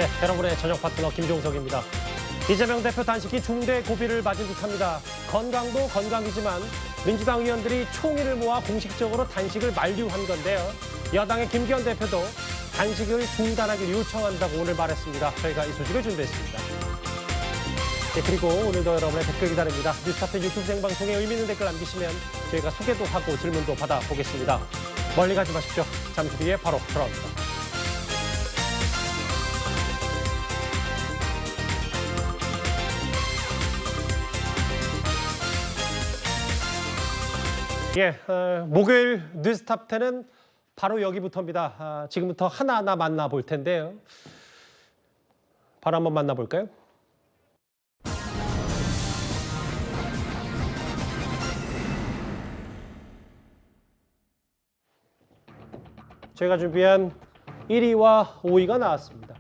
네, 여러분의 저녁 파트너 김종석입니다. 이재명 대표 단식이 중대 고비를 맞은 듯합니다. 건강도 건강이지만 민주당 의원들이 총의를 모아 공식적으로 단식을 만류한 건데요. 여당의 김기현 대표도 단식을 중단하길 요청한다고 오늘 말했습니다. 저희가 이 소식을 준비했습니다. 네, 그리고 오늘도 여러분의 댓글 기다립니다. 뉴스타트 유튜브 생방송에 의미 있는 댓글 남기시면 저희가 소개도 하고 질문도 받아보겠습니다. 멀리 가지 마십시오. 잠시 뒤에 바로 돌아옵니다. 예, 목요일 뉴스탑10은 바로 여기부터입니다. 지금부터 하나하나 만나볼 텐데요. 바로 한번 만나볼까요? 저희가 준비한 1위와 5위가 나왔습니다.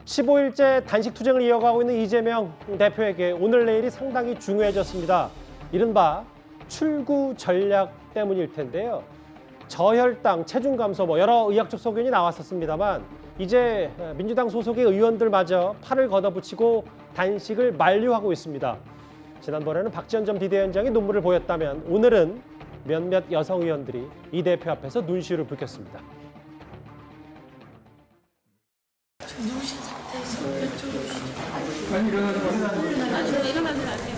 15일째 단식 투쟁을 이어가고 있는 이재명 대표에게 오늘 내일이 상당히 중요해졌습니다. 이른바 출구 전략 때문일 텐데요. 저혈당, 체중 감소, 여러 의학적 소견이 나왔었습니다만 이제 민주당 소속의 의원들마저 팔을 걷어붙이고 단식을 만류하고 있습니다. 지난번에는 박지원 전 비대위원장이 눈물을 보였다면 오늘은 몇몇 여성 의원들이 이 대표 앞에서 눈시울을 붉혔습니다. 누우신 상태에서 왼쪽으로 오시죠. 많이 일어나면 안 돼요.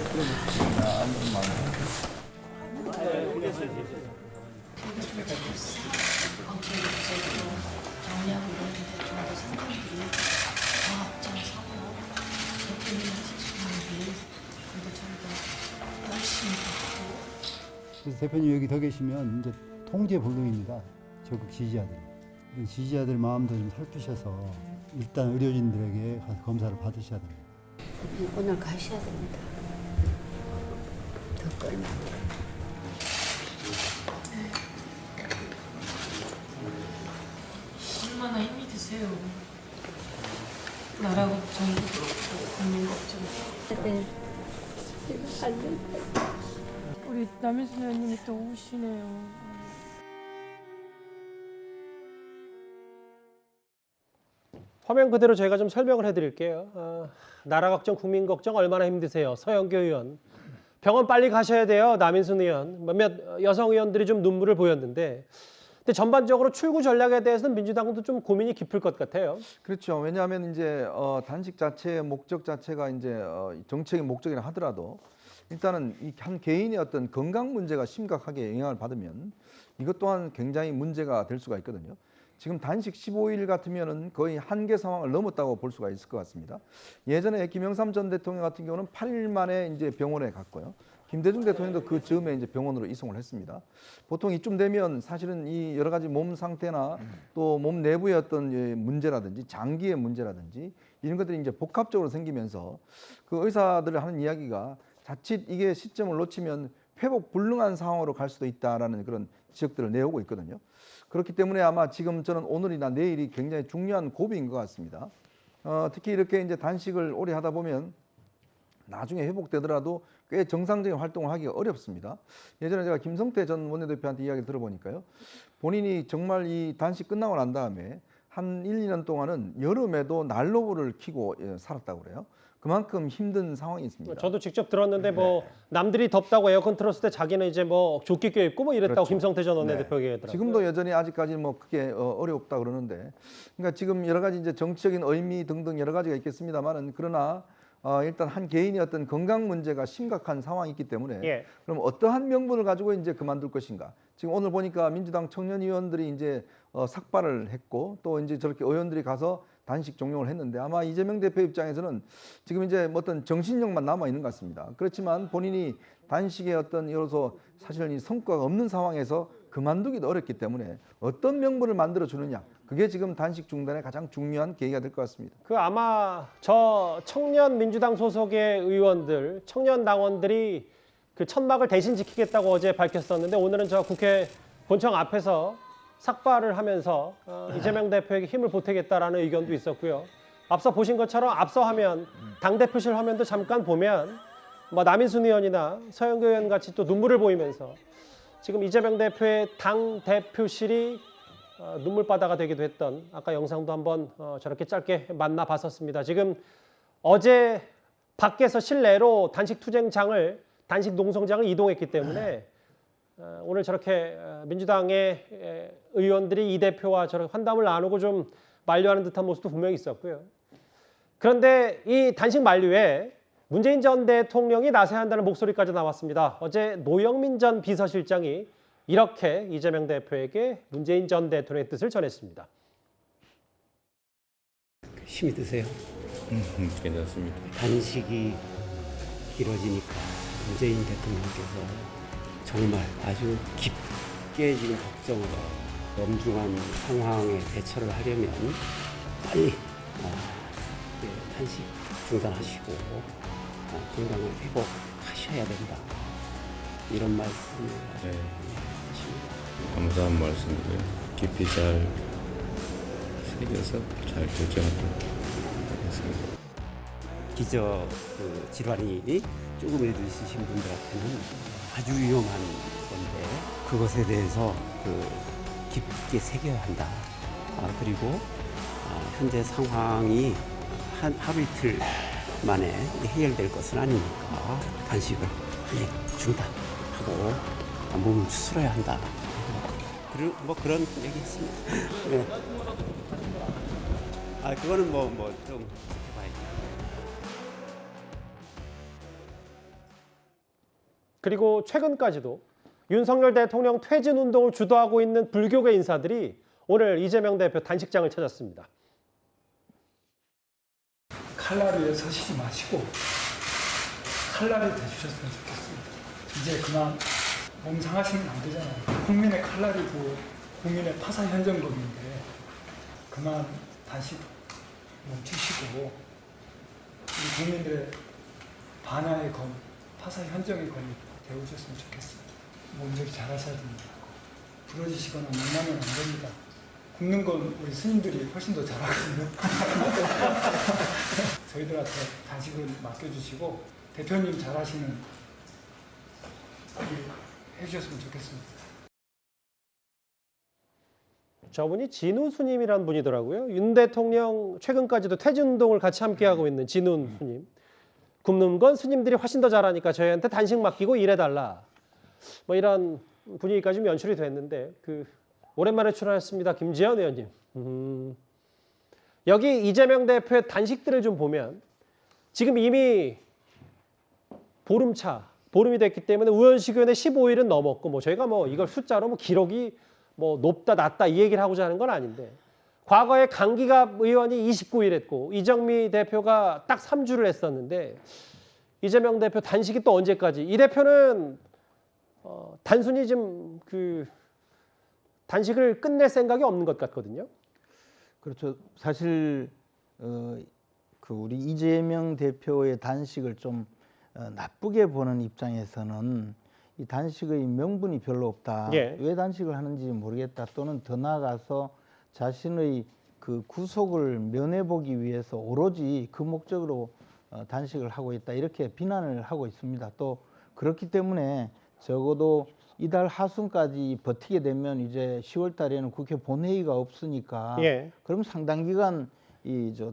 그래서 대표님 여기 더 계시면 이제 통제불능입니다. 적극 지지자들. 지지자들 마음도 좀 살피셔서 일단 의료진들에게 가서 검사를 받으셔야 됩니다. 오늘 가셔야 됩니다. 더 끌면 안 돼요. 얼마나 힘이 드세요. 나라 걱정, 국민 걱정. 네. 우리 남인순 의원님이 또 오시네요. 화면 그대로 저희가 좀 설명을 해드릴게요. 나라 걱정, 국민 걱정 얼마나 힘드세요. 서영교 의원. 병원 빨리 가셔야 돼요. 남인순 의원. 몇몇 여성 의원들이 좀 눈물을 보였는데 근데 전반적으로 출구 전략에 대해서는 민주당도 좀 고민이 깊을 것 같아요. 그렇죠. 왜냐하면 이제 단식 자체의 목적 자체가 이제 정책의 목적이라 하더라도 일단은 이 한 개인의 어떤 건강 문제가 심각하게 영향을 받으면 이것 또한 굉장히 문제가 될 수가 있거든요. 지금 단식 15일 같으면은 거의 한계 상황을 넘었다고 볼 수가 있을 것 같습니다. 예전에 김영삼 전 대통령 같은 경우는 8일 만에 이제 병원에 갔고요. 김대중 대통령도 그 즈음에 이제 병원으로 이송을 했습니다. 보통 이쯤 되면 사실은 이 여러 가지 몸 상태나 또 몸 내부의 어떤 문제라든지 장기의 문제라든지 이런 것들이 이제 복합적으로 생기면서 그 의사들을 하는 이야기가 자칫 이게 시점을 놓치면 회복 불능한 상황으로 갈 수도 있다라는 그런 지적들을 내오고 있거든요. 그렇기 때문에 아마 지금 저는 오늘이나 내일이 굉장히 중요한 고비인 것 같습니다. 특히 이렇게 이제 단식을 오래 하다 보면 나중에 회복되더라도 꽤 정상적인 활동을 하기가 어렵습니다. 예전에 제가 김성태 전 원내대표한테 이야기를 들어보니까요. 본인이 정말 이 단식 끝나고 난 다음에 한 1, 2년 동안은 여름에도 난로를 켜고 살았다고 그래요. 그만큼 힘든 상황이 있습니다. 저도 직접 들었는데 뭐 남들이 덥다고 에어컨 틀었을 때 자기는 이제 뭐 조끼 껴입고 뭐 이랬다고 그렇죠. 김성태 전 원내대표가 얘기하더라고요. 지금도 여전히 아직까지 뭐 크게 어렵다 그러는데, 그러니까 지금 여러 가지 이제 정치적인 의미 등등 여러 가지가 있겠습니다만은 그러나 일단 한 개인이 어떤 건강 문제가 심각한 상황이 있기 때문에 그럼 어떠한 명분을 가지고 이제 그만둘 것인가? 지금 오늘 보니까 민주당 청년 의원들이 이제 삭발을 했고 또 이제 저렇게 의원들이 가서 단식 종용을 했는데 아마 이재명 대표 입장에서는 지금 이제 뭐 어떤 정신력만 남아 있는 것 같습니다. 그렇지만 본인이 단식의 어떤 여로서 사실은 이 성과가 없는 상황에서 그만두기도 어렵기 때문에 어떤 명분을 만들어 주느냐, 그게 지금 단식 중단의 가장 중요한 계기가 될 것 같습니다. 그 아마 저 청년 민주당 소속의 의원들, 청년 당원들이 그 천막을 대신 지키겠다고 어제 밝혔었는데 오늘은 저 국회 본청 앞에서 삭발을 하면서 이재명 대표에게 힘을 보태겠다라는 의견도 있었고요. 앞서 보신 것처럼 앞서 화면, 당대표실 화면도 잠깐 보면 뭐 남인순 의원이나 서영교 의원 같이 또 눈물을 보이면서 지금 이재명 대표의 당대표실이 눈물바다가 되기도 했던 아까 영상도 한번 저렇게 짧게 만나봤었습니다. 지금 어제 밖에서 실내로 단식 투쟁장을 단식 농성장을 이동했기 때문에 오늘 저렇게 민주당의 의원들이 이 대표와 저렇게 환담을 나누고 좀 만류하는 듯한 모습도 분명히 있었고요. 그런데 이 단식 만류에 문재인 전 대통령이 나서야 한다는 목소리까지 나왔습니다. 어제 노영민 전 비서실장이 이렇게 이재명 대표에게 문재인 전 대통령의 뜻을 전했습니다. 힘이 드세요. 괜찮습니다. 단식이 길어지니까 문재인 대통령께서 정말 아주 깊게 지금 걱정을 해요. 엄중한 상황에 대처를 하려면 빨리 단식 중단하시고 건강을 회복하셔야 된다. 이런 말씀을 네. 하십니다. 감사한 말씀이고요. 깊이 잘 새겨서 잘 결정하도록 하겠습니다. 기저 질환이 조금이라도 있으신 분들한테는 아주 위험한 건데 그것에 대해서 깊게 새겨야 한다. 그리고 현재 상황이 하루 이틀 만에 해결될 것은 아니니까 단식을 빨리 중단하고 몸을 추스러야 한다. 뭐 그런 얘기했습니다. 네. 그거는 좀 지켜봐야죠. 그리고 최근까지도 윤석열 대통령 퇴진 운동을 주도하고 있는 불교계 인사들이 오늘 이재명 대표 단식장을 찾았습니다. 칼날위에 서시지 마시고 칼날이 되주셨으면 좋겠습니다. 이제 그만 몸 상하시면 안 되잖아요. 국민의 칼날이고 국민의 파사 현정금인데 그만 단식 멈추시고 우리 국민들의 반야의 검, 파사 현정의 검이 되어주셨으면 좋겠습니다. 몸조리 잘하셔야 됩니다. 부러지시거나 만나면 안 됩니다. 굽는 건 우리 스님들이 훨씬 더 잘하거든요. 저희들한테 단식을 맡겨주시고 대표님 잘하시는 일 해주셨으면 좋겠습니다. 저분이 진우 스님이라는 분이더라고요. 윤 대통령 최근까지도 퇴진 운동을 같이 함께하고 있는 진우 스님. 굽는 건 스님들이 훨씬 더 잘하니까 저희한테 단식 맡기고 일해달라. 뭐 이런 분위기까지 좀 연출이 됐는데 오랜만에 출연했습니다. 김재현 의원님. 여기 이재명 대표의 단식들을 좀 보면 지금 이미 보름이 됐기 때문에 의원식위원회 15일은 넘었고 뭐 저희가 뭐 이걸 숫자로 기록이 높다 낮다 이 얘기를 하고자 하는 건 아닌데 과거에 강기갑 의원이 29일 했고 이정미 대표가 딱 3주를 했었는데 이재명 대표 단식이 또 언제까지? 이 대표는 단순히 좀 단식을 끝낼 생각이 없는 것 같거든요. 그렇죠. 사실 우리 이재명 대표의 단식을 좀 나쁘게 보는 입장에서는 이 단식의 명분이 별로 없다. 예. 왜 단식을 하는지 모르겠다. 또는 더 나아가서 자신의 구속을 면해보기 위해서 오로지 그 목적으로 단식을 하고 있다. 이렇게 비난을 하고 있습니다. 또 그렇기 때문에 적어도 이달 하순까지 버티게 되면 이제 10월 달에는 국회 본회의가 없으니까 예. 그럼 상당 기간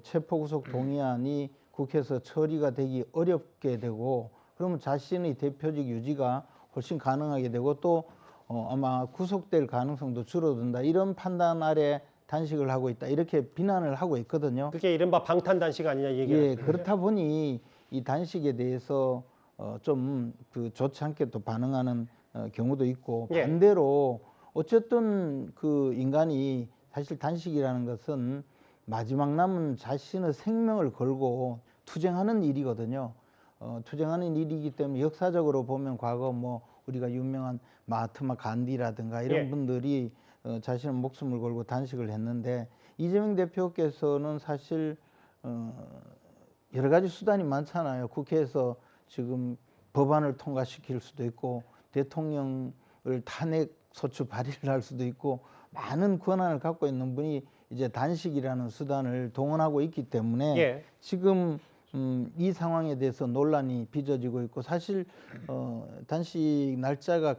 체포구속 동의안이 국회에서 처리가 되기 어렵게 되고 그러면 자신의 대표직 유지가 훨씬 가능하게 되고 또 아마 구속될 가능성도 줄어든다. 이런 판단 아래 단식을 하고 있다. 이렇게 비난을 하고 있거든요. 그게 이른바 방탄 단식 아니냐 얘기를 예, 그렇다 보니 이 단식에 대해서 좀 좋지 않게 또 반응하는 경우도 있고 예. 반대로 어쨌든 인간이 사실 단식이라는 것은 마지막 남은 자신의 생명을 걸고 투쟁하는 일이거든요. 투쟁하는 일이기 때문에 역사적으로 보면 과거 우리가 유명한 마하트마 간디라든가 이런 예. 분들이 자신의 목숨을 걸고 단식을 했는데 이재명 대표께서는 사실 여러 가지 수단이 많잖아요. 국회에서 지금 법안을 통과시킬 수도 있고 대통령을 탄핵 소추 발의를 할 수도 있고 많은 권한을 갖고 있는 분이 이제 단식이라는 수단을 동원하고 있기 때문에 예. 지금 이 상황에 대해서 논란이 빚어지고 있고 사실 단식 날짜가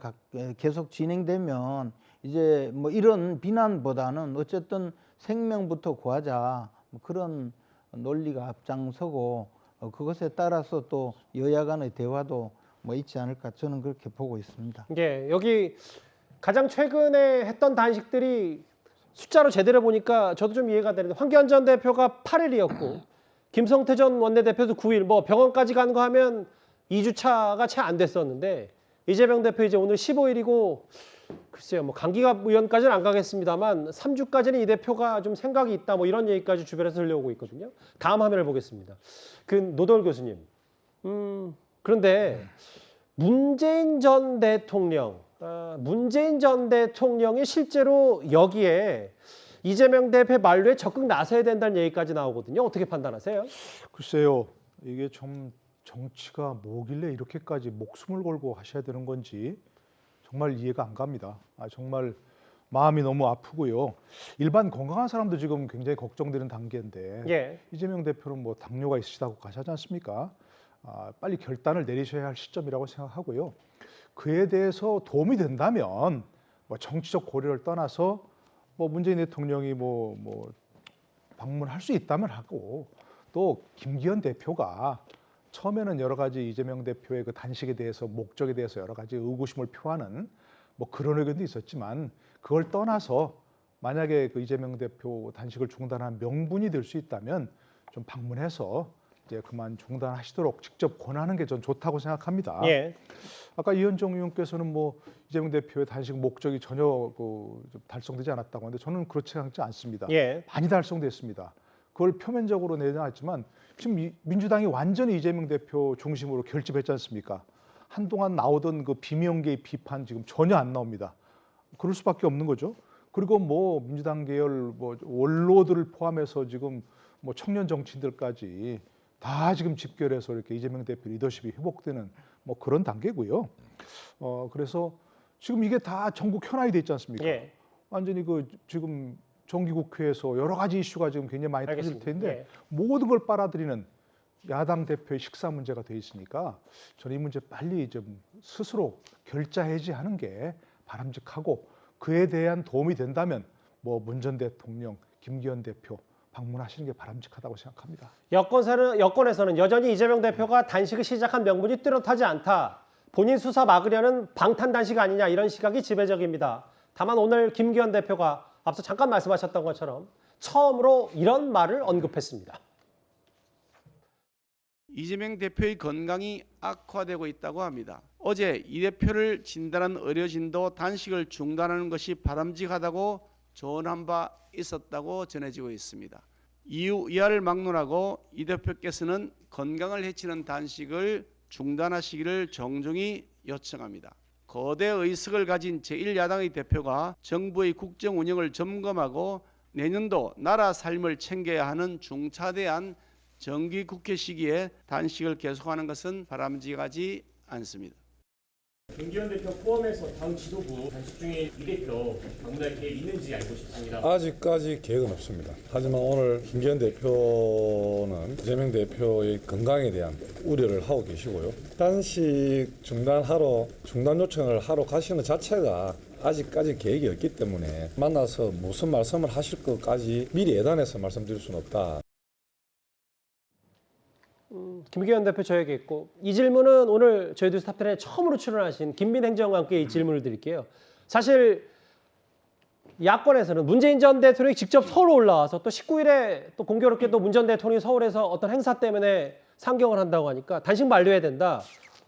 계속 진행되면 이제 뭐 이런 비난보다는 어쨌든 생명부터 구하자 뭐 그런 논리가 앞장서고 그것에 따라서 또 여야 간의 대화도 뭐 있지 않을까 저는 그렇게 보고 있습니다. 예, 여기 가장 최근에 했던 단식들이 숫자로 제대로 보니까 저도 좀 이해가 되는데 황교안 전 대표가 8일이었고 김성태 전 원내대표도 9일, 뭐 병원까지 간 거 하면 2주차가 채 안 됐었는데 이재명 대표 이제 오늘 15일이고 글쎄요, 뭐 강기갑 의원까지는 안 가겠습니다만 3주까지는 이 대표가 좀 생각이 있다 뭐 이런 얘기까지 주변에서 들려오고 있거든요. 다음 화면을 보겠습니다. 그 노돌 교수님. 그런데 문재인 전 대통령이 실제로 여기에 이재명 대표 만류에 적극 나서야 된다는 얘기까지 나오거든요. 어떻게 판단하세요? 글쎄요, 이게 좀 정치가 뭐길래 이렇게까지 목숨을 걸고 하셔야 되는 건지 정말 이해가 안 갑니다. 정말 마음이 너무 아프고요. 일반 건강한 사람도 지금 굉장히 걱정되는 단계인데 예. 이재명 대표는 뭐 당뇨가 있으시다고 가시지 않습니까? 빨리 결단을 내리셔야 할 시점이라고 생각하고요. 그에 대해서 도움이 된다면 뭐 정치적 고려를 떠나서 뭐 문재인 대통령이 뭐 방문할 수 있다면 하고 또 김기현 대표가 처음에는 여러 가지 이재명 대표의 그 단식에 대해서 목적에 대해서 여러 가지 의구심을 표하는 뭐 그런 의견도 있었지만 그걸 떠나서 만약에 그 이재명 대표 단식을 중단한 명분이 될 수 있다면 좀 방문해서 이제 그만 중단하시도록 직접 권하는 게 전 좋다고 생각합니다. 예. 아까 이현정 의원께서는 뭐 이재명 대표의 단식 목적이 전혀 좀 달성되지 않았다고 하는데 저는 그렇지 않습니다. 예. 많이 달성됐습니다. 그걸 표면적으로 내놨지만 지금 민주당이 완전히 이재명 대표 중심으로 결집했지 않습니까? 한동안 나오던 그 비명계의 비판 지금 전혀 안 나옵니다. 그럴 수밖에 없는 거죠. 그리고 뭐 민주당 계열 뭐 원로들을 포함해서 지금 뭐 청년 정치인들까지 다 지금 집결해서 이렇게 이재명 대표 리더십이 회복되는 뭐 그런 단계고요. 그래서 지금 이게 다 전국 현안이 돼 있지 않습니까? 예. 완전히 그 지금 정기국회에서 여러 가지 이슈가 지금 굉장히 많이 터질 알겠습니다. 텐데 예. 모든 걸 빨아들이는 야당 대표의 식사 문제가 돼 있으니까 저는 이 문제 빨리 좀 스스로 결자 해지하는 게 바람직하고 그에 대한 도움이 된다면 뭐 문 전 대통령, 김기현 대표 방문하시는 게 바람직하다고 생각합니다. 여권에서는 여전히 이재명 대표가 단식을 시작한 명분이 뚜렷하지 않다. 본인 수사 막으려는 방탄 단식 아니냐 이런 시각이 지배적입니다. 다만 오늘 김기현 대표가 앞서 잠깐 말씀하셨던 것처럼 처음으로 이런 말을 언급했습니다. 이재명 대표의 건강이 악화되고 있다고 합니다. 어제 이 대표를 진단한 의료진도 단식을 중단하는 것이 바람직하다고 조언한 바 있었다고 전해지고 있습니다. 이하를 막론하고 이 대표께서는 건강을 해치는 단식을 중단하시기를 정중히 요청합니다. 거대 의석을 가진 제1야당의 대표가 정부의 국정 운영을 점검하고 내년도 나라 삶을 챙겨야 하는 중차대한 정기국회 시기에 단식을 계속하는 것은 바람직하지 않습니다. 김기현 대표 포함해서 당 지도부 단식 중에 이 대표 방문할 계획이 있는지 알고 싶습니다. 아직까지 계획은 없습니다. 하지만 오늘 김기현 대표는 이재명 대표의 건강에 대한 우려를 하고 계시고요. 단식 중단 요청을 하러 가시는 자체가 아직까지 계획이 없기 때문에 만나서 무슨 말씀을 하실 것까지 미리 예단해서 말씀드릴 수는 없다. 김기현 대표 저에게 있고 이 질문은 오늘 저희 뉴스타편에 처음으로 출연하신 김민 행정관과 함께 이 질문을 드릴게요. 사실 야권에서는 문재인 전 대통령이 직접 서울 올라와서 또 19일에 또 공교롭게 또 문 전 대통령이 서울에서 어떤 행사 때문에 상경을 한다고 하니까 단식 만료해야 된다.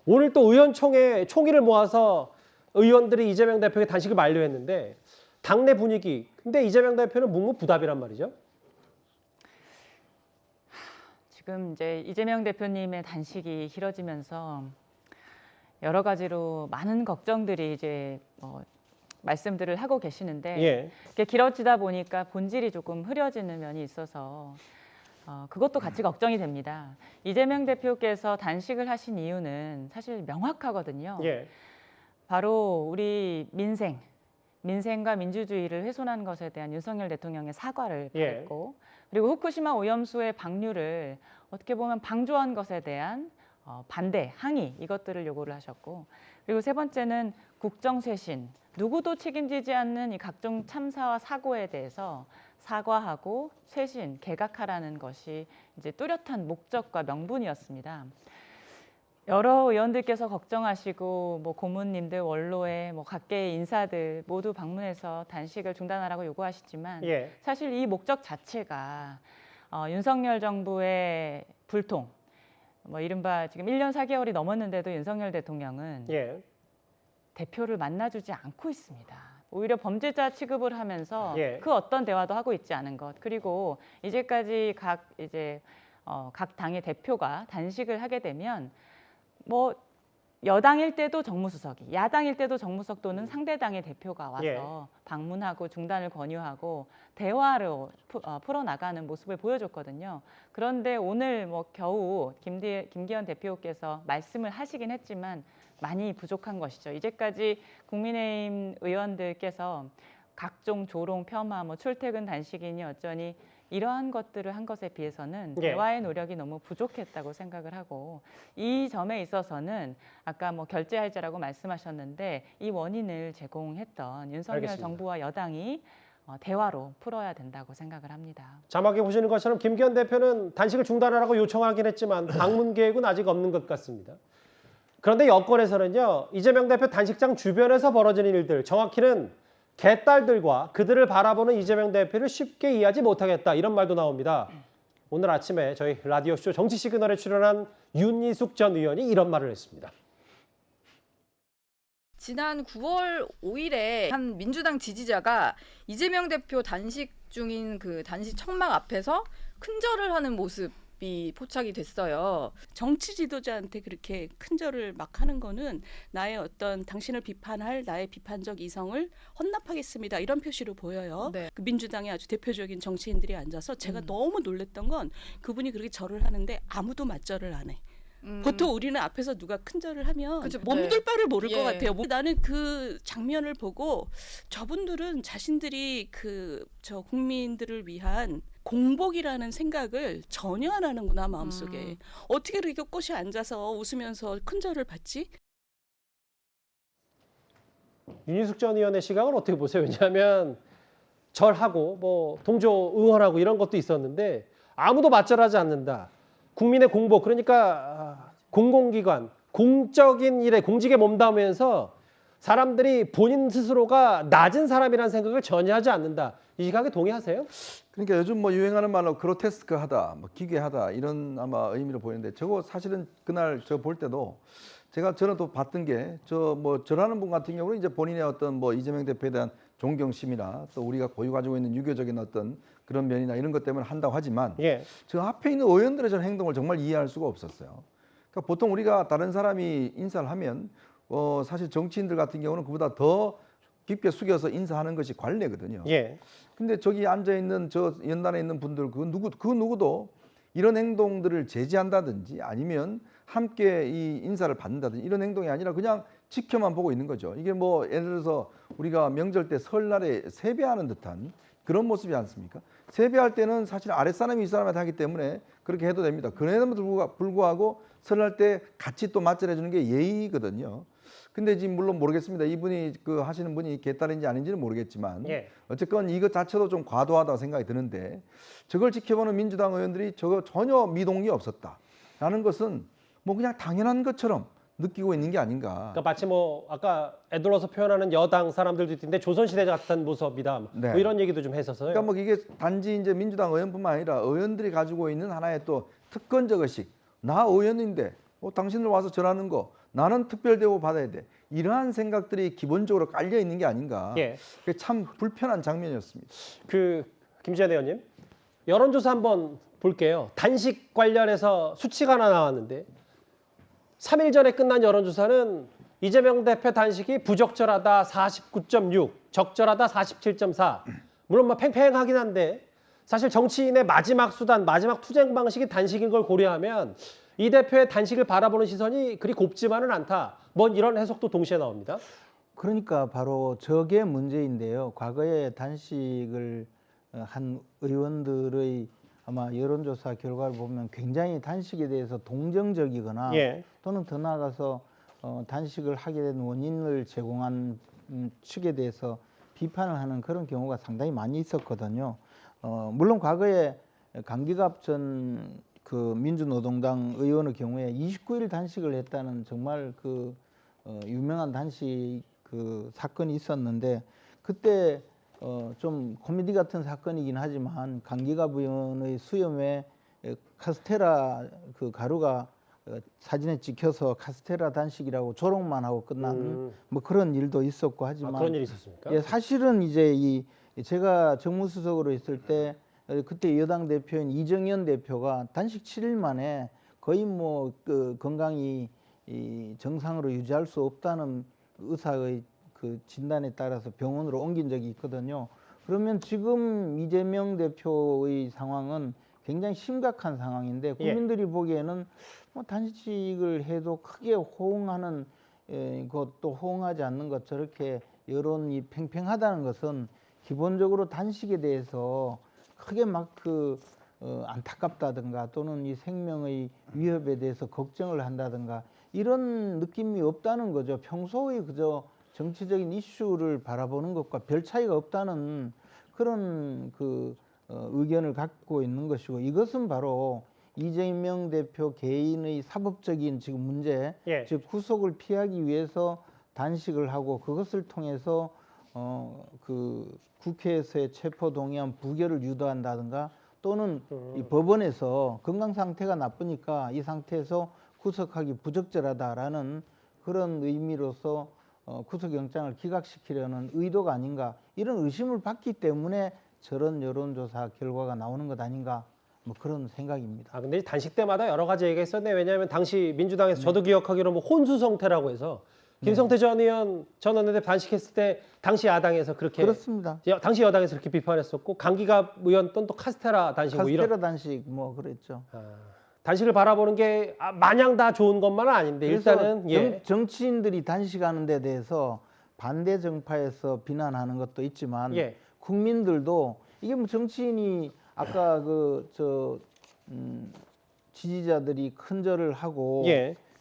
오늘 또 의원총회 총의를 모아서 의원들이 이재명 대표에게 단식을 만료했는데 당내 분위기. 근데 이재명 대표는 묵묵부답이란 말이죠. 지금 이제 이재명 대표님의 단식이 길어지면서 여러 가지로 많은 걱정들이 이제 말씀들을 하고 계시는데 예. 이게 길어지다 보니까 본질이 조금 흐려지는 면이 있어서 그것도 같이 걱정이 됩니다. 이재명 대표께서 단식을 하신 이유는 사실 명확하거든요. 예. 바로 우리 민생과 민주주의를 훼손한 것에 대한 윤석열 대통령의 사과를 받았고 그리고 후쿠시마 오염수의 방류를 어떻게 보면 방조한 것에 대한 반대, 항의 이것들을 요구를 하셨고, 그리고 세 번째는 국정쇄신, 누구도 책임지지 않는 이 각종 참사와 사고에 대해서 사과하고 쇄신, 개각하라는 것이 이제 뚜렷한 목적과 명분이었습니다. 여러 의원들께서 걱정하시고 뭐 고문님들, 원로에 뭐 각계의 인사들 모두 방문해서 단식을 중단하라고 요구하시지만 예. 사실 이 목적 자체가 윤석열 정부의 불통, 뭐 이른바 지금 1년 4개월이 넘었는데도 윤석열 대통령은 예. 대표를 만나주지 않고 있습니다. 오히려 범죄자 취급을 하면서 예. 그 어떤 대화도 하고 있지 않은 것, 그리고 이제까지 각 당의 대표가 단식을 하게 되면 뭐 여당일 때도 정무수석이, 야당일 때도 정무수석 또는 상대당의 대표가 와서 예. 방문하고 중단을 권유하고 대화로 풀어나가는 모습을 보여줬거든요. 그런데 오늘 뭐 겨우 김기현 대표께서 말씀을 하시긴 했지만 많이 부족한 것이죠. 이제까지 국민의힘 의원들께서 각종 조롱, 폄하, 뭐 출퇴근 단식이니 어쩌니 이러한 것들을 한 것에 비해서는 예. 대화의 노력이 너무 부족했다고 생각을 하고, 이 점에 있어서는 아까 뭐 결재할자라고 말씀하셨는데 이 원인을 제공했던 윤석열 알겠습니다. 정부와 여당이 대화로 풀어야 된다고 생각을 합니다. 자막에 보시는 것처럼 김기현 대표는 단식을 중단하라고 요청하긴 했지만 방문 계획은 아직 없는 것 같습니다. 그런데 여권에서는요, 이재명 대표 단식장 주변에서 벌어지는 일들, 정확히는 개딸들과 그들을 바라보는 이재명 대표를 쉽게 이해하지 못하겠다, 이런 말도 나옵니다. 오늘 아침에 저희 라디오쇼 정치 시그널에 출연한 윤희숙 전 의원이 이런 말을 했습니다. 지난 9월 5일에 한 민주당 지지자가 이재명 대표 단식 중인 그 단식 청막 앞에서 큰절을 하는 모습이 포착이 됐어요. 정치 지도자한테 그렇게 큰절을 막 하는 거는 나의 어떤 당신을 비판할 나의 비판적 이성을 헌납하겠습니다, 이런 표시로 보여요. 네. 그 민주당의 아주 대표적인 정치인들이 앉아서 제가 너무 놀랬던 건 그분이 그렇게 절을 하는데 아무도 맞절을 안 해. 보통 우리는 앞에서 누가 큰절을 하면 그쵸, 몸둘 네. 바를 모를 것 예. 같아요. 나는 그 장면을 보고 저분들은 자신들이 저 국민들을 위한 공복이라는 생각을 전혀 안 하는구나, 마음속에. 어떻게 이렇게 꼿꼿이 앉아서 웃으면서 큰절을 받지? 윤희숙 전 의원의 시각을 어떻게 보세요? 왜냐하면 절하고 뭐 동조 응원하고 이런 것도 있었는데 아무도 맞절하지 않는다. 국민의 공복, 그러니까 공공기관, 공적인 일에 공직에 몸담으면서 사람들이 본인 스스로가 낮은 사람이라는 생각을 전혀 하지 않는다. 이 시각에 동의하세요? 그러니까 요즘 뭐 유행하는 말로 그로테스크하다, 뭐 기괴하다, 이런 아마 의미로 보이는데, 저거 사실은 그날 저 볼 때도 저는 또 봤던 게, 저라는 분 같은 경우는 이제 본인의 어떤 뭐 이재명 대표에 대한 존경심이나 또 우리가 고유 가지고 있는 유교적인 어떤 그런 면이나 이런 것 때문에 한다고 하지만, 예. 저 앞에 있는 의원들의 저는 행동을 정말 이해할 수가 없었어요. 그러니까 보통 우리가 다른 사람이 인사를 하면 사실 정치인들 같은 경우는 그보다 더 깊게 숙여서 인사하는 것이 관례거든요. 예. 근데 저기 앉아 있는 저 연단에 있는 분들 그 누구도 이런 행동들을 제지한다든지 아니면 함께 이 인사를 받는다든지 이런 행동이 아니라 그냥 지켜만 보고 있는 거죠. 이게 뭐 예를 들어서 우리가 명절 때 설날에 세배하는 듯한 그런 모습이지 않습니까? 세배할 때는 사실 아랫사람이 윗사람한테 하기 때문에 그렇게 해도 됩니다. 그럼에도 불구하고 설날 때 같이 또 맞절해 주는 게 예의거든요. 근데 지금 물론 모르겠습니다. 이분이 하시는 분이 개딸인지 아닌지는 모르겠지만, 예. 어쨌건 이것 자체도 좀 과도하다고 생각이 드는데, 저걸 지켜보는 민주당 의원들이 저거 전혀 미동이 없었다라는 것은 뭐 그냥 당연한 것처럼 느끼고 있는 게 아닌가. 그러니까 마치 뭐 아까 애들러서 표현하는 여당 사람들도 있는데 조선시대 같은 모습이다. 네. 뭐 이런 얘기도 좀 했었어요. 그러니까 뭐 이게 단지 이제 민주당 의원뿐만 아니라 의원들이 가지고 있는 하나의 또 특권적 의식. 나 의원인데 당신들 와서 절하는 거 나는 특별 대우 받아야 돼. 이러한 생각들이 기본적으로 깔려 있는 게 아닌가. 예. 그게 참 불편한 장면이었습니다. 김지현 의원님, 여론조사 한번 볼게요. 단식 관련해서 수치가 하나 나왔는데 3일 전에 끝난 여론조사는 이재명 대표 단식이 부적절하다 49.6, 적절하다 47.4. 물론 뭐 팽팽하긴 한데 사실 정치인의 마지막 수단, 마지막 투쟁 방식이 단식인 걸 고려하면 이 대표의 단식을 바라보는 시선이 그리 곱지만은 않다. 뭐 이런 해석도 동시에 나옵니다. 그러니까 바로 저게 문제인데요. 과거에 단식을 한 의원들의 아마 여론조사 결과를 보면 굉장히 단식에 대해서 동정적이거나 예. 또는 더 나아가서 단식을 하게 된 원인을 제공한 측에 대해서 비판을 하는 그런 경우가 상당히 많이 있었거든요. 물론 과거에 강기갑 전 그 민주노동당 의원의 경우에 29일 단식을 했다는 정말 그 유명한 단식 그 사건이 있었는데 그때 좀 코미디 같은 사건이긴 하지만 강기갑 의원의 수염에 카스테라 그 가루가 사진에 찍혀서 카스테라 단식이라고 조롱만 하고 끝난 뭐 그런 일도 있었고 하지만 그런 일이 있었습니까? 예, 사실은 이제 제가 정무수석으로 있을 때 그때 여당 대표인 이정현 대표가 단식 7일 만에 거의 뭐 그 건강이 정상으로 유지할 수 없다는 의사의 그 진단에 따라서 병원으로 옮긴 적이 있거든요. 그러면 지금 이재명 대표의 상황은 굉장히 심각한 상황인데 국민들이 보기에는 뭐 단식을 해도 크게 호응하는 것도 호응하지 않는 것 저렇게 여론이 팽팽하다는 것은 기본적으로 단식에 대해서 크게 막 안타깝다든가 또는 이 생명의 위협에 대해서 걱정을 한다든가 이런 느낌이 없다는 거죠. 평소에 그저 정치적인 이슈를 바라보는 것과 별 차이가 없다는 그런 의견을 갖고 있는 것이고 이것은 바로 이재명 대표 개인의 사법적인 지금 문제, 즉 구속을 피하기 위해서 단식을 하고 그것을 통해서 국회에서의 체포동의안 부결을 유도한다든가 또는 이 법원에서 건강 상태가 나쁘니까 이 상태에서 구속하기 부적절하다라는 그런 의미로서 구속영장을 기각시키려는 의도가 아닌가 이런 의심을 받기 때문에 저런 여론조사 결과가 나오는 것 아닌가 뭐 그런 생각입니다. 근데 단식 때마다 여러 가지 얘기가 있었네. 왜냐하면 당시 민주당에서 저도 기억하기로 뭐 혼수성태라고 해서 김성태 전 의원 전 원내대표 단식했을 때 당시 야당에서 그렇게 그렇습니다. 당시 여당에서 그렇게 비판했었고 강기갑 의원 또 카스테라 단식 카스테라 단식 뭐 그랬죠. 단식을 바라보는 게 마냥 다 좋은 것만은 아닌데 일단은 정치인들이 단식하는 데 대해서 반대 정파에서 비난하는 것도 있지만 국민들도 이게 뭐 정치인이 아까 지지자들이 큰절을 하고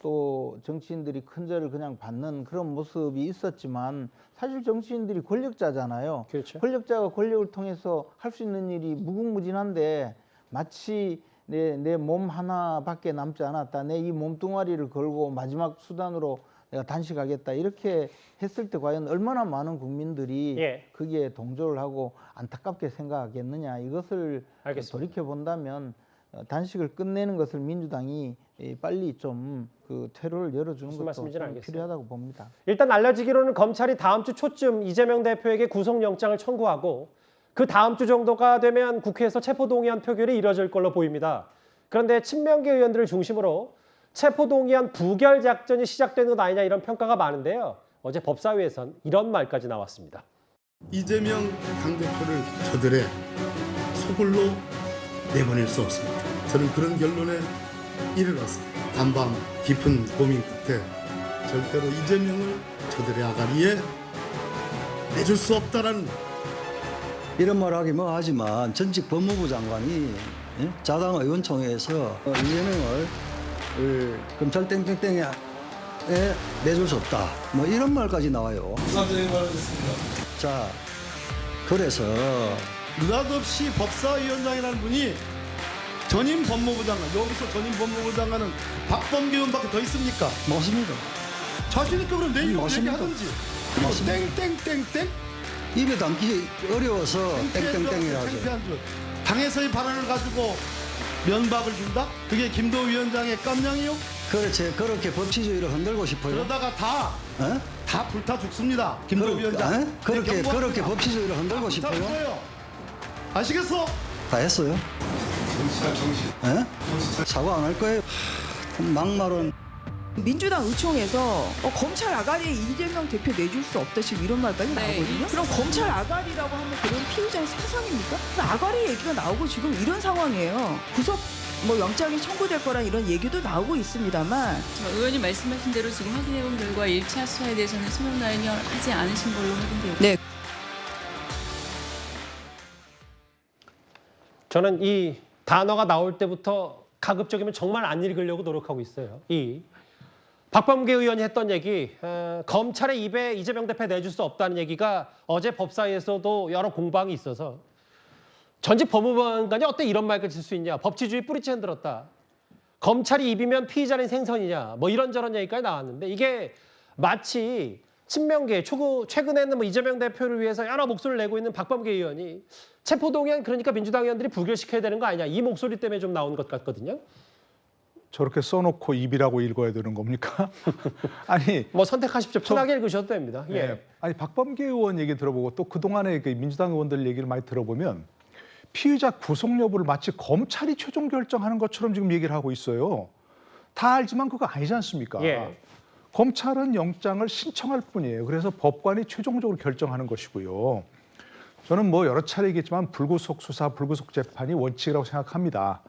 또 정치인들이 큰절을 그냥 받는 그런 모습이 있었지만 사실 정치인들이 권력자잖아요. 그렇죠. 권력자가 권력을 통해서 할 수 있는 일이 무궁무진한데 마치 내 몸 하나밖에 남지 않았다. 내 이 몸뚱아리를 걸고 마지막 수단으로 내가 단식하겠다. 이렇게 했을 때 과연 얼마나 많은 국민들이 거기에 동조를 하고 안타깝게 생각하겠느냐. 이것을 돌이켜본다면 단식을 끝내는 것을 민주당이 빨리 좀 퇴로를 열어주는 것도 좀 필요하다고 봅니다. 일단 알려지기로는 검찰이 다음 주 초쯤 이재명 대표에게 구속영장을 청구하고 그 다음 주 정도가 되면 국회에서 체포동의안 표결이 이뤄질 걸로 보입니다. 그런데 친명계 의원들을 중심으로 체포동의안 부결 작전이 시작되는 것 아니냐 이런 평가가 많은데요. 어제 법사위에선 이런 말까지 나왔습니다. 이재명 당대표를 저들의 소굴로 내보낼 수 없습니다. 저는 그런 결론에 이르렀습니다. 단밤 깊은 고민 끝에 절대로 이재명을 저들의 아가리에 내줄 수 없다라는 이런 말 하기 뭐 하지만 전직 법무부 장관이 자당 의원총회에서 이재명을 검찰 땡땡땡에 내줄 수 없다. 뭐 이런 말까지 나와요. 자, 그래서 느닷없이 법사위원장이라는 분이 전임 법무부 장관, 여기서 전임 법무부 장관은 박범계 의원밖에 더 있습니까? 맞습니다. 자신 있게 그럼 내 이름 얘기하든지. 땡땡땡땡? 입에 담기 어려워서 땡땡땡이라고 하죠. 당에서의 발언을 가지고 면박을 준다? 그게 김도우 위원장의 깜냥이요? 그렇지. 그렇게 법치주의를 흔들고 싶어요. 그러다가 다 불타 죽습니다. 김도우 위원장. 그렇게 법치주의를 흔들고 싶어요. 아시겠어? 다 했어요. 사과 안 할 거예요. 막말은. 민주당 의총에서 검찰 아가리에 이재명 대표 내줄 수 없다 지금 이런 말까지 나오거든요. 그럼 검찰 아가리라고 하면 그런 피의자의 상상입니까? 아가리 얘기가 나오고 지금 이런 상황이에요. 구속 영장이 청구될 거란 이런 얘기도 나오고 있습니다만 의원님 말씀하신 대로 지금 확인해본 결과 1차 수사에 대해서는 소명 라인하지 않으신 걸로 확인되고 네. 저는 이 단어가 나올 때부터 가급적이면 정말 안 읽으려고 노력하고 있어요. 이 박범계 의원이 했던 얘기, 검찰의 입에 이재명 대표 내줄 수 없다는 얘기가 어제 법사위에서도 여러 공방이 있어서 전직 법무관이 어때 이런 말까지 쓸 수 있냐. 법치주의 뿌리째 흔들었다. 검찰이 입이면 피의자는 생선이냐. 뭐 이런저런 얘기까지 나왔는데 이게 마치 친명계, 최근에는 뭐 이재명 대표를 위해서 여러 목소리를 내고 있는 박범계 의원이 체포동의안 그러니까 민주당 의원들이 부결시켜야 되는 거 아니냐. 이 목소리 때문에 좀 나온 것 같거든요. 저렇게 써놓고 입이라고 읽어야 되는 겁니까? 아니 뭐 선택하십시오. 편하게 읽으셔도 됩니다. 예. 네. 아니 박범계 의원 얘기 들어보고 또 그동안의 그 민주당 의원들 얘기를 많이 들어보면 피의자 구속 여부를 마치 검찰이 최종 결정하는 것처럼 지금 얘기를 하고 있어요. 다 알지만 그거 아니지 않습니까? 예. 검찰은 영장을 신청할 뿐이에요. 그래서 법관이 최종적으로 결정하는 것이고요. 저는 뭐 여러 차례 얘기했지만 불구속 수사, 불구속 재판이 원칙이라고 생각합니다.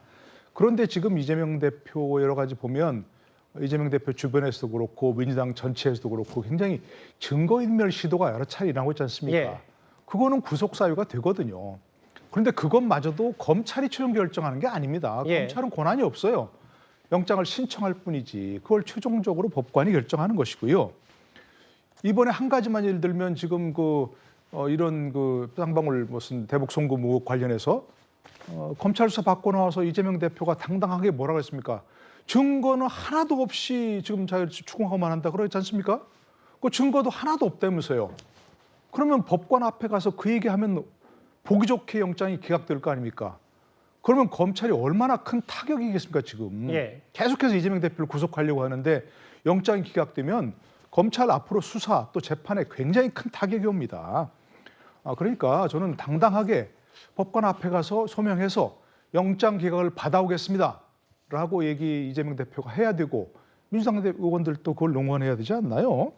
그런데 지금 이재명 대표 여러 가지 보면 이재명 대표 주변에서도 그렇고 민주당 전체에서도 그렇고 굉장히 증거인멸 시도가 여러 차례 일어나고 있지 않습니까? 예. 그거는 구속 사유가 되거든요. 그런데 그것마저도 검찰이 최종 결정하는 게 아닙니다. 예. 검찰은 권한이 없어요. 영장을 신청할 뿐이지 그걸 최종적으로 법관이 결정하는 것이고요. 이번에 한 가지만 예를 들면 지금 이런 쌍방울 무슨 대북 송금 의혹 관련해서 검찰 수사 받고 나와서 이재명 대표가 당당하게 뭐라고 했습니까? 증거는 하나도 없이 지금 자기를 추궁하고만 한다 그러지 않습니까? 그 증거도 하나도 없다면서요. 그러면 법관 앞에 가서 그 얘기하면 보기 좋게 영장이 기각될 거 아닙니까? 그러면 검찰이 얼마나 큰 타격이겠습니까 지금. 예. 계속해서 이재명 대표를 구속하려고 하는데 영장이 기각되면 검찰 앞으로 수사 또 재판에 굉장히 큰 타격이 옵니다. 그러니까 저는 당당하게 법관 앞에 가서 소명해서 영장 기각을 받아오겠습니다 라고 이재명 대표가 해야 되고 민주당 의원들도 그걸 농원해야 되지 않나요?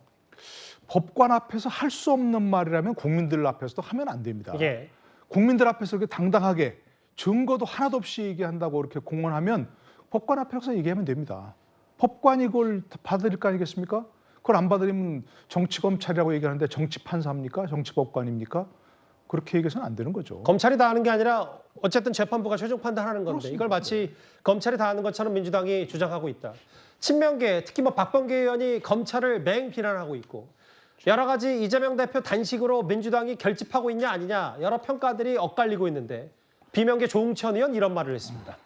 법관 앞에서 할 수 없는 말이라면 국민들 앞에서도 하면 안 됩니다. 예. 국민들 앞에서 이렇게 당당하게 증거도 하나도 없이 얘기한다고 이렇게 공언하면 법관 앞에 가서 얘기하면 됩니다. 법관이 그걸 받아들일 거 아니겠습니까? 그걸 안 받아들이면 정치검찰이라고 얘기하는데 정치판사입니까? 정치법관입니까? 그렇게 얘기해서는 안 되는 거죠. 검찰이 다 하는 게 아니라 어쨌든 재판부가 최종 판단하는 건데 그렇습니다. 이걸 마치 검찰이 다 하는 것처럼 민주당이 주장하고 있다. 친명계, 특히 뭐 박범계 의원이 검찰을 맹 비난하고 있고 여러 가지 이재명 대표 단식으로 민주당이 결집하고 있냐 아니냐 여러 평가들이 엇갈리고 있는데 비명계 조응천 의원 이런 말을 했습니다.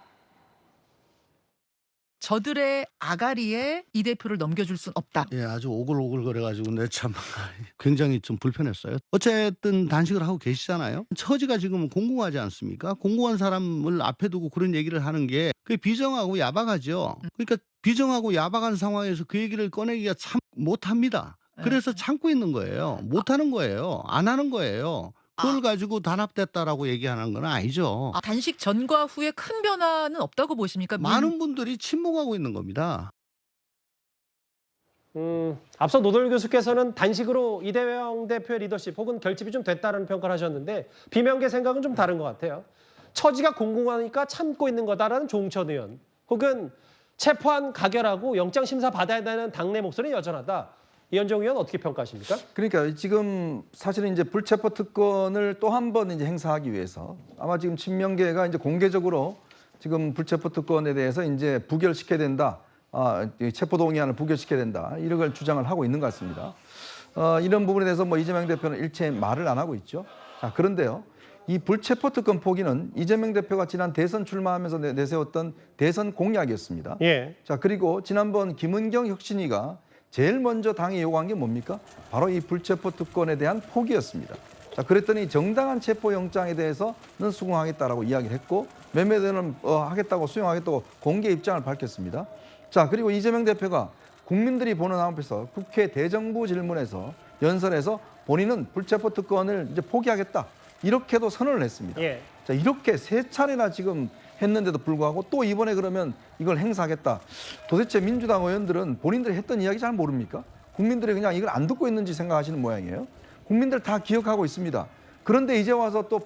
저들의 아가리에 이 대표를 넘겨줄 순 없다. 예, 아주 오글오글 거려가지고 내 참 굉장히 좀 불편했어요. 어쨌든 단식을 하고 계시잖아요. 처지가 지금 공공하지 않습니까? 공공한 사람을 앞에 두고 그런 얘기를 하는 게 그게 비정하고 야박하죠. 그러니까 비정하고 야박한 상황에서 그 얘기를 꺼내기가 참 못합니다. 그래서 참고 있는 거예요. 못하는 거예요. 안 하는 거예요. 그걸 가지고 단합됐다라고 얘기하는 건 아니죠. 단식 전과 후에 큰 변화는 없다고 보십니까? 많은 분들이 침묵하고 있는 겁니다. 앞서 노돌 교수께서는 단식으로 이재명 대표의 리더십 혹은 결집이 좀 됐다는 평가를 하셨는데 비명계 생각은 좀 다른 것 같아요. 처지가 공공하니까 참고 있는 거다라는 조응천 의원 혹은 체포한 가결하고 영장 심사 받아야 되는 당내 목소리는 여전하다. 이현정 의원 어떻게 평가하십니까? 그러니까 지금 사실은 이제 불체포 특권을 또 한 번 이제 행사하기 위해서 아마 지금 친명계가 이제 공개적으로 지금 불체포 특권에 대해서 이제 부결시켜야 된다. 체포 동의안을 부결시켜야 된다. 이런 걸 주장을 하고 있는 것 같습니다. 이런 부분에 대해서 뭐 이재명 대표는 일체 말을 안 하고 있죠. 그런데요. 이 불체포 특권 포기는 이재명 대표가 지난 대선 출마하면서 내세웠던 대선 공약이었습니다. 예. 자, 그리고 지난번 김은경 혁신위가 제일 먼저 당이 요구한 게 뭡니까? 바로 이 불체포 특권에 대한 포기였습니다. 자, 그랬더니 정당한 체포영장에 대해서는 수긍하겠다라고 이야기를 했고 매매대는 하겠다고 수용하겠다고 공개 입장을 밝혔습니다. 자, 그리고 이재명 대표가 국민들이 보는 앞에서 국회 대정부 질문에서 연설에서 본인은 불체포 특권을 이제 포기하겠다 이렇게도 선언을 했습니다. 예. 자, 이렇게 3차례나 지금 했는데도 불구하고 또 이번에 그러면 이걸 행사하겠다. 도대체 민주당 의원들은 본인들이 했던 이야기 잘 모릅니까? 국민들이 그냥 이걸 안 듣고 있는지 생각하시는 모양이에요. 국민들 다 기억하고 있습니다. 그런데 이제 와서 또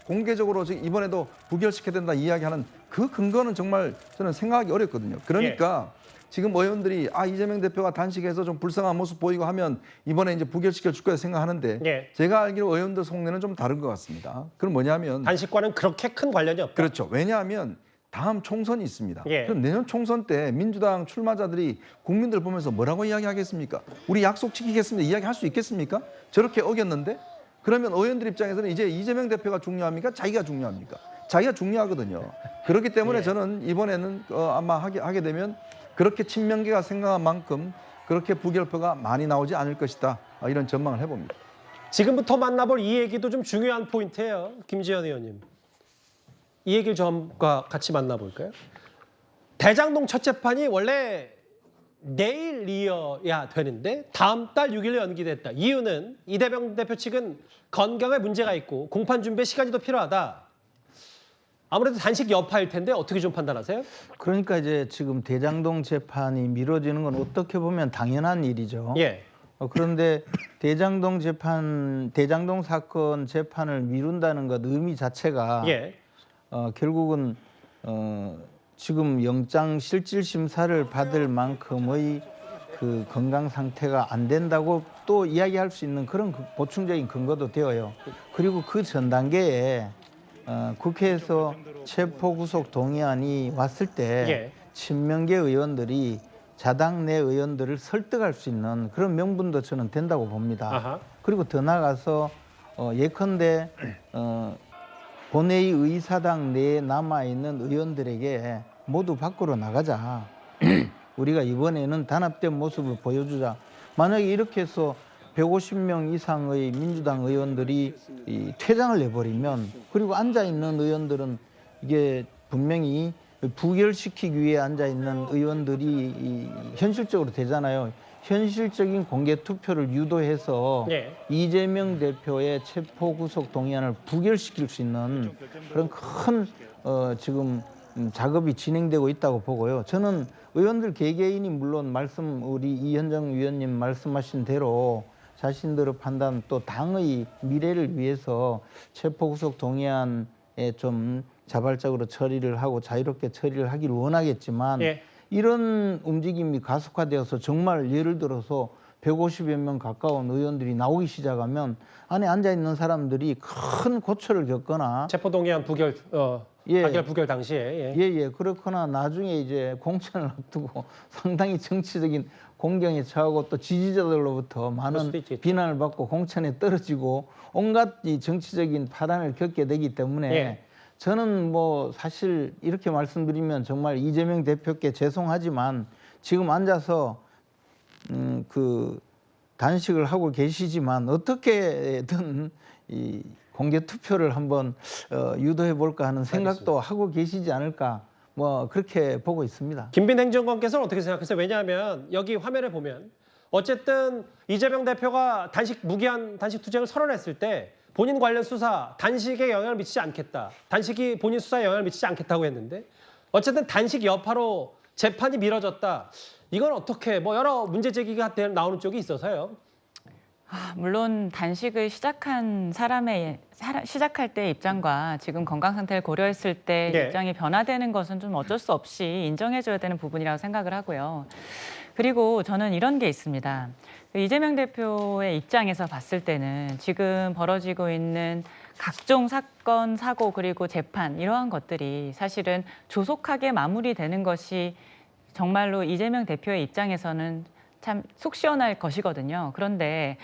공개적으로 이번에도 부결시켜야 된다 이야기하는 그 근거는 정말 저는 생각하기 어렵거든요. 그러니까 지금 의원들이 이재명 대표가 단식해서 좀 불쌍한 모습 보이고 하면 이번에 이제 부결시켜 줄 거라 생각하는데 제가 알기로 의원들 속내는 좀 다른 것 같습니다. 그럼 뭐냐면 단식과는 그렇게 큰 관련이 없다. 그렇죠. 왜냐하면 다음 총선이 있습니다. 예. 그럼 내년 총선 때 민주당 출마자들이 국민들 보면서 뭐라고 이야기하겠습니까? 우리 약속 지키겠습니다. 이야기할 수 있겠습니까? 저렇게 어겼는데? 그러면 의원들 입장에서는 이제 이재명 대표가 중요합니까? 자기가 중요합니까? 자기가 중요하거든요. 그렇기 때문에 저는 이번에는 아마 하게 되면 그렇게 친명계가 생각한 만큼 그렇게 부결표가 많이 나오지 않을 것이다. 이런 전망을 해봅니다. 지금부터 만나볼 이 얘기도 좀 중요한 포인트예요. 김지현 의원님. 이 얘기를 좀과 같이 만나볼까요? 대장동 첫 재판이 원래 내일이어야 되는데 다음 달 6일로 연기됐다. 이유는 이재명 대표 측은 건강에 문제가 있고 공판 준비에 시간이 더 필요하다. 아무래도 단식 여파일 텐데 어떻게 좀 판단하세요? 그러니까 이제 지금 대장동 재판이 미뤄지는 건 어떻게 보면 당연한 일이죠. 예. 그런데 대장동 사건 재판을 미룬다는 것 의미 자체가 예. 결국은 지금 영장 실질 심사를 받을 만큼의 그 건강 상태가 안 된다고 또 이야기할 수 있는 그런 보충적인 근거도 되어요. 그리고 그 전 단계에 국회에서 체포구속 동의안이 왔을 때 친명계 의원들이 자당 내 의원들을 설득할 수 있는 그런 명분도 저는 된다고 봅니다. 아하. 그리고 더 나아가서 예컨대 본회의 의사당 내에 남아있는 의원들에게 모두 밖으로 나가자. 우리가 이번에는 단합된 모습을 보여주자. 만약에 이렇게 해서 150명 이상의 민주당 의원들이 퇴장을 내버리면 그리고 앉아있는 의원들은 이게 분명히 부결시키기 위해 앉아있는 의원들이 현실적으로 되잖아요. 현실적인 공개 투표를 유도해서 이재명 대표의 체포구속 동의안을 부결시킬 수 있는 그런 큰 지금 작업이 진행되고 있다고 보고요. 저는 의원들 개개인이 물론 우리 이현정 위원님 말씀하신 대로 자신들의 판단 또 당의 미래를 위해서 체포구속 동의안에 좀 자발적으로 처리를 하고 자유롭게 처리를 하기를 원하겠지만 이런 움직임이 가속화되어서 정말 예를 들어서 150여 명 가까운 의원들이 나오기 시작하면 안에 앉아있는 사람들이 큰 고초를 겪거나 체포동의안 부결 부결 당시에 그렇거나 나중에 이제 공천을 앞두고 상당히 정치적인 공경에 처하고 또 지지자들로부터 많은 비난을 받고 공천에 떨어지고 온갖 이 정치적인 파란을 겪게 되기 때문에 저는 뭐 사실 이렇게 말씀드리면 정말 이재명 대표께 죄송하지만 지금 앉아서 그 단식을 하고 계시지만 어떻게든 이 공개 투표를 한번 유도해 볼까 하는 생각도 하고 계시지 않을까 뭐 그렇게 보고 있습니다. 김빈 행정관께서는 어떻게 생각하세요? 왜냐하면 여기 화면에 보면 어쨌든 이재명 대표가 무기한 단식 투쟁을 선언했을 때 본인 관련 수사 단식에 영향을 미치지 않겠다. 단식이 본인 수사에 영향을 미치지 않겠다고 했는데 어쨌든 단식 여파로 재판이 미뤄졌다. 이건 어떻게 뭐 여러 문제 제기가 나오는 쪽이 있어서요. 물론 단식을 시작한 시작할 때 입장과 지금 건강 상태를 고려했을 때 입장이 변화되는 것은 좀 어쩔 수 없이 인정해줘야 되는 부분이라고 생각을 하고요. 그리고 저는 이런 게 있습니다. 이재명 대표의 입장에서 봤을 때는 지금 벌어지고 있는 각종 사건, 사고 그리고 재판 이러한 것들이 사실은 조속하게 마무리되는 것이 정말로 이재명 대표의 입장에서는 참 속 시원할 것이거든요. 그런데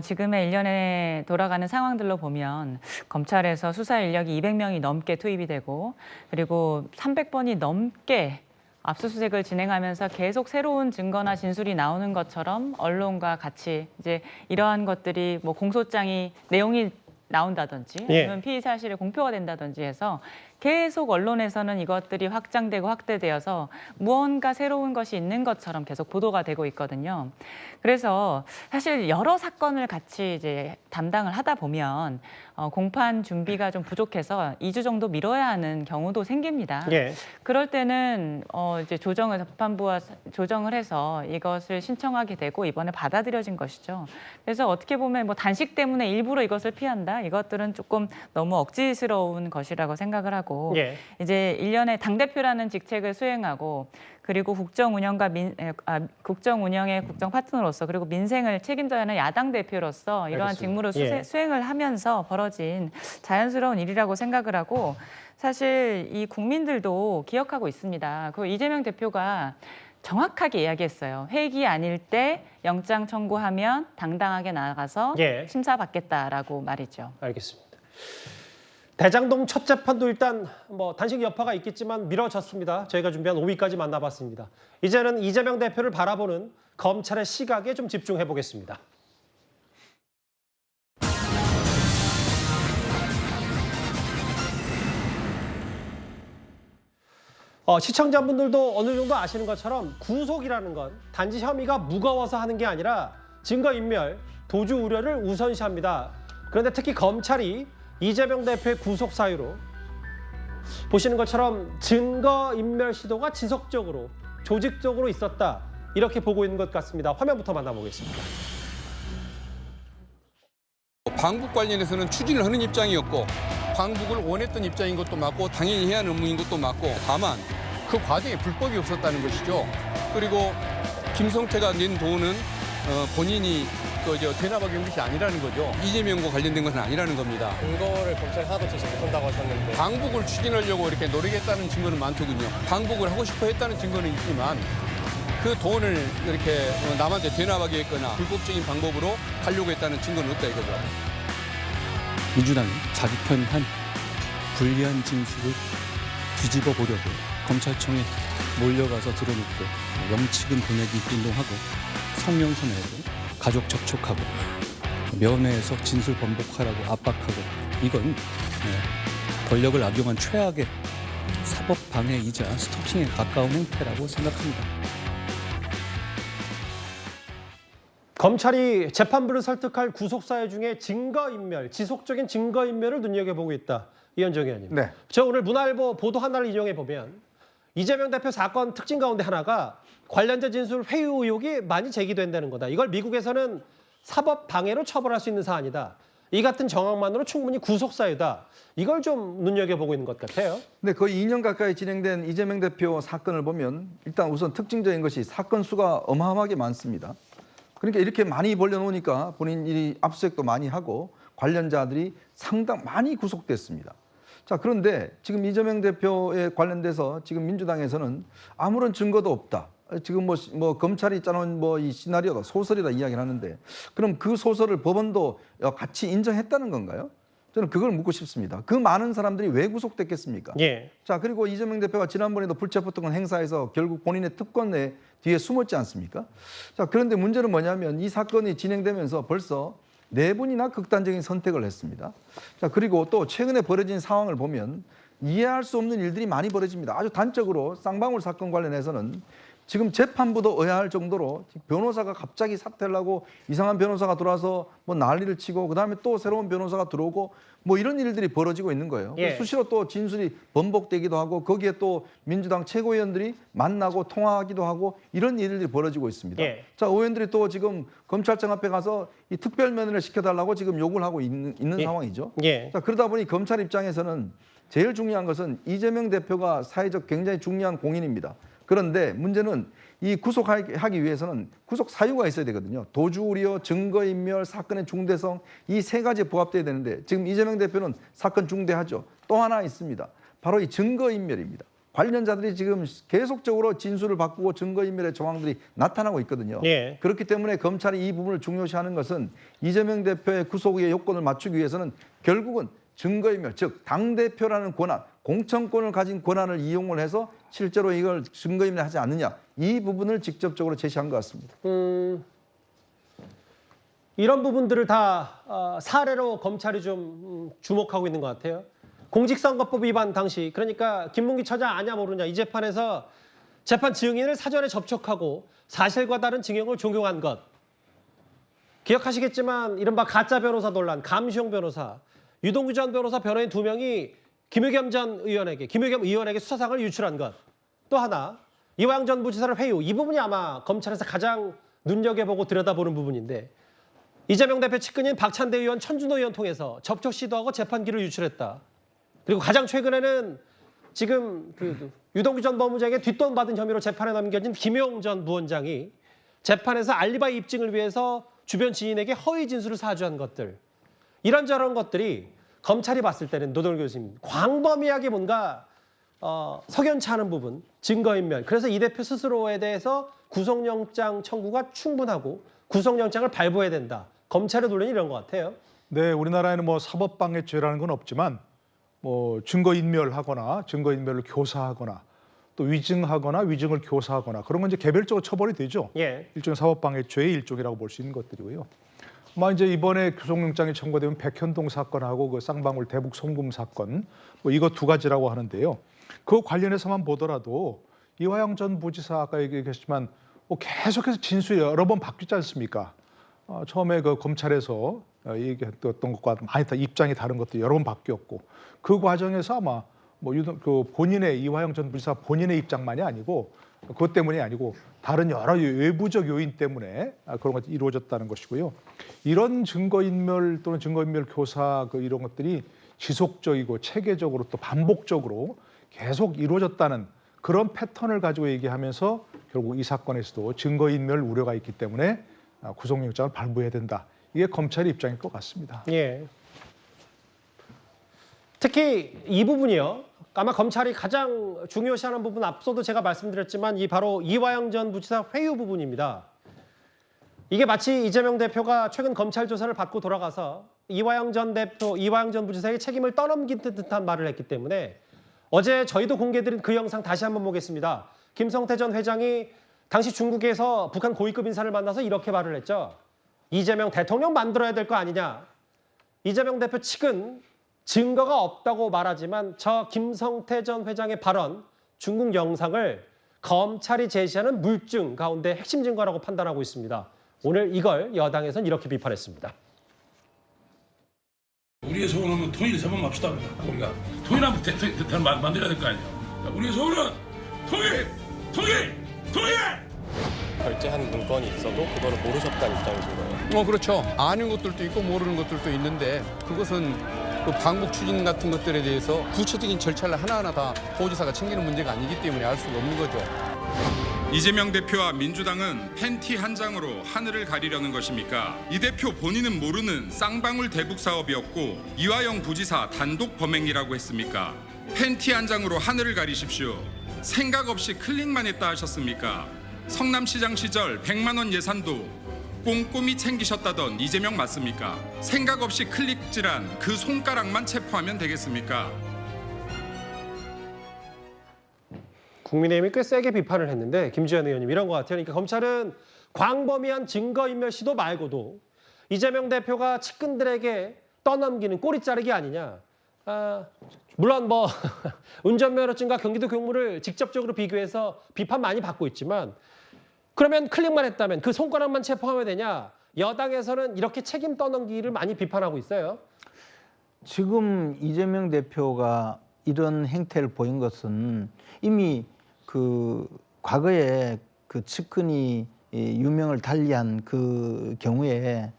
지금의 일련에 돌아가는 상황들로 보면 검찰에서 수사 인력이 200명이 넘게 투입이 되고 그리고 300번이 넘게 압수수색을 진행하면서 계속 새로운 증거나 진술이 나오는 것처럼 언론과 같이 이제 이러한 것들이 뭐 공소장이 내용이 나온다든지 아니면 피의 사실이 공표가 된다든지 해서 계속 언론에서는 이것들이 확장되고 확대되어서 무언가 새로운 것이 있는 것처럼 계속 보도가 되고 있거든요. 그래서 사실 여러 사건을 같이 이제 담당을 하다 보면 공판 준비가 좀 부족해서 2주 정도 미뤄야 하는 경우도 생깁니다. 그럴 때는 이제 재판부와 조정을 해서 이것을 신청하게 되고 이번에 받아들여진 것이죠. 그래서 어떻게 보면 뭐 단식 때문에 일부러 이것을 피한다 이것들은 조금 너무 억지스러운 것이라고 생각을 하고. 하고 이제 1년에 당대표라는 직책을 수행하고 그리고 국정 운영의 국정 파트너로서 그리고 민생을 책임져야 하는 야당 대표로서 이러한 직무를 수행을 하면서 벌어진 자연스러운 일이라고 생각을 하고 사실 이 국민들도 기억하고 있습니다. 그 이재명 대표가 정확하게 이야기했어요. 회기 아닐 때 영장 청구하면 당당하게 나가서 심사받겠다라고 말이죠. 알겠습니다. 대장동 첫 재판도 일단 단식 여파가 있겠지만 미뤄졌습니다. 저희가 준비한 5위까지 만나봤습니다. 이제는 이재명 대표를 바라보는 검찰의 시각에 좀 집중해 보겠습니다. 시청자분들도 어느 정도 아시는 것처럼 구속이라는 건 단지 혐의가 무거워서 하는 게 아니라 증거인멸, 도주 우려를 우선시합니다. 그런데 특히 검찰이 이재명 대표의 구속 사유로 보시는 것처럼 증거인멸 시도가 지속적으로, 조직적으로 있었다. 이렇게 보고 있는 것 같습니다. 화면부터 만나보겠습니다. 방북 관련해서는 추진을 하는 입장이었고 방북을 원했던 입장인 것도 맞고 당연히 해야 하는 업무인 것도 맞고 다만 그 과정에 불법이 없었다는 것이죠. 그리고 김성태가 낸 돈은 본인이 대납하기 한 것이 아니라는 거죠. 이재명과 관련된 것은 아니라는 겁니다. 증거를 검찰이 하나도 제시 못한다고 하셨는데 방북을 추진하려고 이렇게 노력했다는 증거는 많더군요. 방북을 하고 싶어 했다는 증거는 있지만 그 돈을 이렇게 남한테 되납하게 했거나 불법적인 방법으로 가려고 했다는 증거는 없다 이거죠. 민주당이 자기 편이 한 불리한 진술을 뒤집어 보려고 검찰청에 몰려가서 드러놓고 영치금 보내기 운동하고 성명서내고 가족 접촉하고 면회에서 진술 번복하라고 압박하고 이건 권력을 악용한 최악의 사법 방해이자 스토킹에 가까운 행태라고 생각합니다. 검찰이 재판부를 설득할 구속사유 중에 증거인멸, 지속적인 증거인멸을 눈여겨보고 있다. 이현정 의원님. 네. 저 오늘 문화일보 보도 하나를 인용해 보면 이재명 대표 사건 특징 가운데 하나가 관련자 진술 회유 의혹이 많이 제기된다는 거다. 이걸 미국에서는 사법 방해로 처벌할 수 있는 사안이다. 이 같은 정황만으로 충분히 구속사유다. 이걸 좀 눈여겨보고 있는 것 같아요. 네, 거의 2년 가까이 진행된 이재명 대표 사건을 보면 일단 우선 특징적인 것이 사건 수가 어마어마하게 많습니다. 그러니까 이렇게 많이 벌려놓으니까 본인이 압수수색도 많이 하고 관련자들이 상당 많이 구속됐습니다. 자, 그런데 지금 이재명 대표에 관련돼서 지금 민주당에서는 아무런 증거도 없다. 지금 뭐 검찰이 짜놓은 이 시나리오다, 소설이다 이야기를 하는데 그럼 그 소설을 법원도 같이 인정했다는 건가요? 저는 그걸 묻고 싶습니다. 그 많은 사람들이 왜 구속됐겠습니까? 자, 그리고 이재명 대표가 지난번에도 불체포특권 행사에서 결국 본인의 특권 내 뒤에 숨었지 않습니까? 자, 그런데 문제는 뭐냐면 이 사건이 진행되면서 벌써 4분이나 극단적인 선택을 했습니다. 자, 그리고 또 최근에 벌어진 상황을 보면 이해할 수 없는 일들이 많이 벌어집니다. 아주 단적으로 쌍방울 사건 관련해서는 지금 재판부도 의아할 정도로 변호사가 갑자기 사퇴를 하고 이상한 변호사가 들어와서 난리를 치고 그다음에 또 새로운 변호사가 들어오고 이런 일들이 벌어지고 있는 거예요. 수시로 또 진술이 번복되기도 하고 거기에 또 민주당 최고위원들이 만나고 통화하기도 하고 이런 일들이 벌어지고 있습니다. 자, 의원들이 또 지금 검찰청 앞에 가서 이 특별면회를 시켜달라고 지금 요구를 하고 있는 상황이죠. 자, 그러다 보니 검찰 입장에서는 제일 중요한 것은 이재명 대표가 사회적 굉장히 중요한 공인입니다. 그런데 문제는 이 구속하기 위해서는 구속 사유가 있어야 되거든요. 도주 우려, 증거인멸, 사건의 중대성 이 3가지에 부합돼야 되는데 지금 이재명 대표는 사건 중대하죠. 또 하나 있습니다. 바로 이 증거인멸입니다. 관련자들이 지금 계속적으로 진술을 바꾸고 증거인멸의 정황들이 나타나고 있거든요. 그렇기 때문에 검찰이 이 부분을 중요시하는 것은 이재명 대표의 구속의 요건을 맞추기 위해서는 결국은 증거인멸, 즉 당대표라는 권한, 공천권을 가진 권한을 이용을 해서 실제로 이걸 증거인멸하지 않느냐 이 부분을 직접적으로 제시한 것 같습니다. 이런 부분들을 다 사례로 검찰이 좀 주목하고 있는 것 같아요. 공직선거법 위반 당시 그러니까 김문기 처장 아냐 모르냐 이 재판에서 재판 증인을 사전에 접촉하고 사실과 다른 증언을 종용한 것. 기억하시겠지만 이른바 가짜 변호사 논란, 감시용 변호사, 유동규 전 변호사 변호인 2명이 김의겸 의원에게 수사상을 유출한 것. 또 하나, 이화영 전 부지사를 회유. 이 부분이 아마 검찰에서 가장 눈여겨보고 들여다보는 부분인데 이재명 대표 측근인 박찬대 의원, 천준호 의원 통해서 접촉 시도하고 재판기를 유출했다. 그리고 가장 최근에는 지금 유동규 전 법무장의 뒷돈 받은 혐의로 재판에 넘겨진 김용 전 부원장이 재판에서 알리바이 입증을 위해서 주변 지인에게 허위 진술을 사주한 것들, 이런저런 것들이 검찰이 봤을 때는 노동일 교수님 광범위하게 뭔가 석연치 않은 부분, 증거인멸. 그래서 이 대표 스스로에 대해서 구속영장 청구가 충분하고 구속영장을 발부해야 된다. 검찰의 논리는 이런 것 같아요. 네, 우리나라에는 뭐 사법방해죄라는 건 없지만 뭐 증거인멸하거나 증거인멸을 교사하거나 또 위증하거나 위증을 교사하거나 그런 건 이제 개별적으로 처벌이 되죠. 예. 일종의 사법방해죄의 일종이라고 볼 수 있는 것들이고요. 아마 이제 이번에 구속영장이 청구되면 백현동 사건하고 그 쌍방울 대북 송금 사건 뭐 이거 두 가지라고 하는데요. 그 관련해서만 보더라도 이화영 전 부지사 아까 얘기했지만 뭐 계속해서 진술이 여러 번 바뀌지 않습니까? 처음에 그 검찰에서 얘기했던 것과 많이 입장이 다른 것도 여러 번 바뀌었고 그 과정에서 아마 뭐 그 본인의 이화영 전 부지사 본인의 입장만이 아니고 그것 때문이 아니고 다른 여러 외부적 요인 때문에 그런 것이 이루어졌다는 것이고요. 이런 증거인멸 또는 증거인멸 교사 이런 것들이 지속적이고 체계적으로 또 반복적으로 계속 이루어졌다는 그런 패턴을 가지고 얘기하면서 결국 이 사건에서도 증거인멸 우려가 있기 때문에 구속영장을 발부해야 된다. 이게 검찰의 입장일 것 같습니다. 예. 특히 이 부분이요. 아마 검찰이 가장 중요시하는 부분 앞서도 제가 말씀드렸지만 이 바로 이화영 전 부지사 회유 부분입니다. 이게 마치 이재명 대표가 최근 검찰 조사를 받고 돌아가서 이화영 전 부지사의 책임을 떠넘긴 듯한 말을 했기 때문에 어제 저희도 공개드린 그 영상 다시 한번 보겠습니다. 김성태 전 회장이 당시 중국에서 북한 고위급 인사를 만나서 이렇게 말을 했죠. 이재명 대통령 만들어야 될 거 아니냐. 이재명 대표 측은 증거가 없다고 말하지만 저 김성태 전 회장의 발언, 중국 영상을 검찰이 제시하는 물증 가운데 핵심 증거라고 판단하고 있습니다. 오늘 이걸 여당에서는 이렇게 비판했습니다. 우리의 소원은 통일 세번 합시다. 우리가 통일하면 대통령 만들어야 될 거 아니야. 우리의 소원은 통일! 결제한 문건이 있어도 그거를 모르셨다는 입장이신 거예요? 그렇죠. 아는 것들도 있고 모르는 것들도 있는데 그것은 그 방북 추진 같은 것들에 대해서 구체적인 절차를 하나하나 다 보호지사가 챙기는 문제가 아니기 때문에 알 수가 없는 거죠. 이재명 대표와 민주당은 팬티 한 장으로 하늘을 가리려는 것입니까? 이 대표 본인은 모르는 쌍방울 대북 사업이었고 이화영 부지사 단독 범행이라고 했습니까? 팬티 한 장으로 하늘을 가리십시오. 생각 없이 클릭만 했다 하셨습니까? 성남시장 시절 100만 원 예산도 꼼꼼히 챙기셨다던 이재명 맞습니까? 생각 없이 클릭질한 그 손가락만 체포하면 되겠습니까? 국민의힘이 꽤 세게 비판을 했는데 김주현 의원님 이런 것 같아요. 그러니까 검찰은 광범위한 증거인멸 시도 말고도 이재명 대표가 측근들에게 떠넘기는 꼬리 자르기 아니냐. 물론 뭐 운전면허증과 경기도 교무를 직접적으로 비교해서 비판 많이 받고 있지만 그러면 클릭만 했다면 그 손가락만 체포하면 되냐. 여당에서는 이렇게 책임 떠넘기를 많이 비판하고 있어요. 지금 이재명 대표가 이런 행태를 보인 것은 이미 그 과거에 그 측근이 유명을 달리한 그 경우에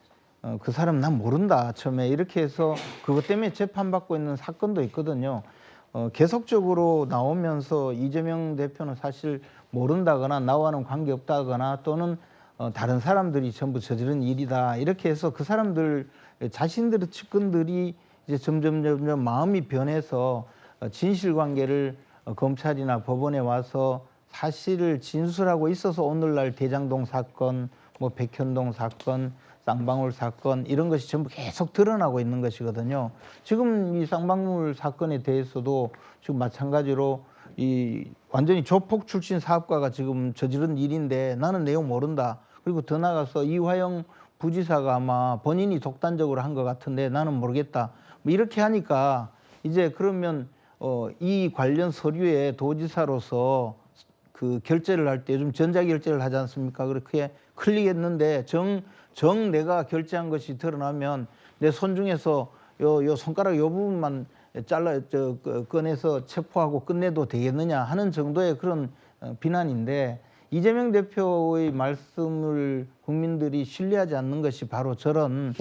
그 사람 난 모른다 처음에 이렇게 해서 그것 때문에 재판받고 있는 사건도 있거든요. 계속적으로 나오면서 이재명 대표는 사실 모른다거나 나와는 관계없다거나 또는 다른 사람들이 전부 저지른 일이다 이렇게 해서 그 사람들 자신들의 측근들이 이제 점점 마음이 변해서 진실관계를 검찰이나 법원에 와서 사실을 진술하고 있어서 오늘날 대장동 사건, 뭐 백현동 사건, 쌍방울 사건 이런 것이 전부 계속 드러나고 있는 것이거든요. 지금 이 쌍방울 사건에 대해서도 지금 마찬가지로 이 완전히 조폭 출신 사업가가 지금 저지른 일인데 나는 내용 모른다. 그리고 더 나가서 이화영 부지사가 아마 본인이 독단적으로 한 것 같은데 나는 모르겠다. 뭐 이렇게 하니까 이제 그러면 이 관련 서류에 도지사로서 그 결제를 할 때 요즘 전자결제를 하지 않습니까? 그렇게 클릭했는데 정 내가 결제한 것이 드러나면 내 손 중에서 요 손가락 요 부분만 꺼내서 체포하고 끝내도 되겠느냐 하는 정도의 그런 비난인데 이재명 대표의 말씀을 국민들이 신뢰하지 않는 것이 바로 저런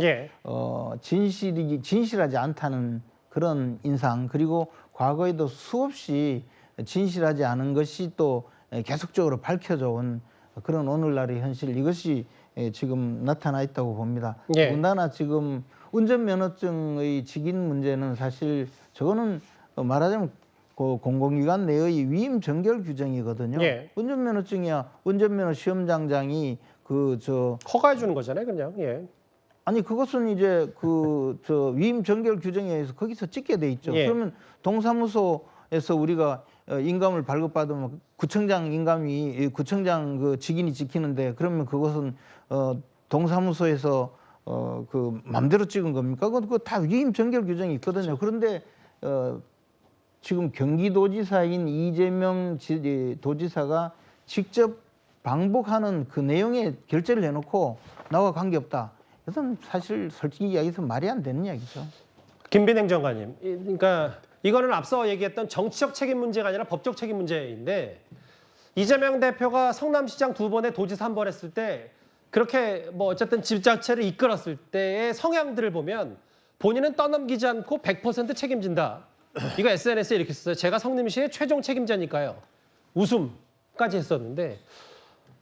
진실하지 않다는 그런 인상, 그리고 과거에도 수없이 진실하지 않은 것이 또 계속적으로 밝혀져 온 그런 오늘날의 현실, 이것이 지금 나타나 있다고 봅니다. 예. 더군다나 지금 운전면허증의 직인 문제는 사실 저거는 말하자면 그 공공기관 내의 위임 정결 규정이거든요. 예. 운전면허증이야 운전면허 시험장장이 허가해 주는 거잖아요, 그냥. 예. 아니 그것은 이제 위임 정결 규정에 의해서 거기서 찍게 돼 있죠. 예. 그러면 동사무소에서 우리가 인감을 발급받으면 구청장 인감이 구청장 그 직인이 지키는데, 그러면 그것은 동사무소에서 그 맘대로 찍은 겁니까? 그거 다 위임 정결 규정이 있거든요. 그런데 지금 경기도지사인 이재명 도지사가 직접 방북하는 그 내용에 결재를 해놓고 나와 관계없다. 이것은 사실 솔직히 이야기해서 말이 안 되는 이야기죠. 김빈 행정관님, 그러니까 이거는 앞서 얘기했던 정치적 책임 문제가 아니라 법적 책임 문제인데, 이재명 대표가 성남시장 2번에 도지사 1번 했을 때 그렇게 뭐 어쨌든 집 자체를 이끌었을 때의 성향들을 보면 본인은 떠넘기지 않고 100% 책임진다. 이거 SNS에 이렇게 썼어요. 제가 성남시의 최종 책임자니까요. 웃음까지 했었는데,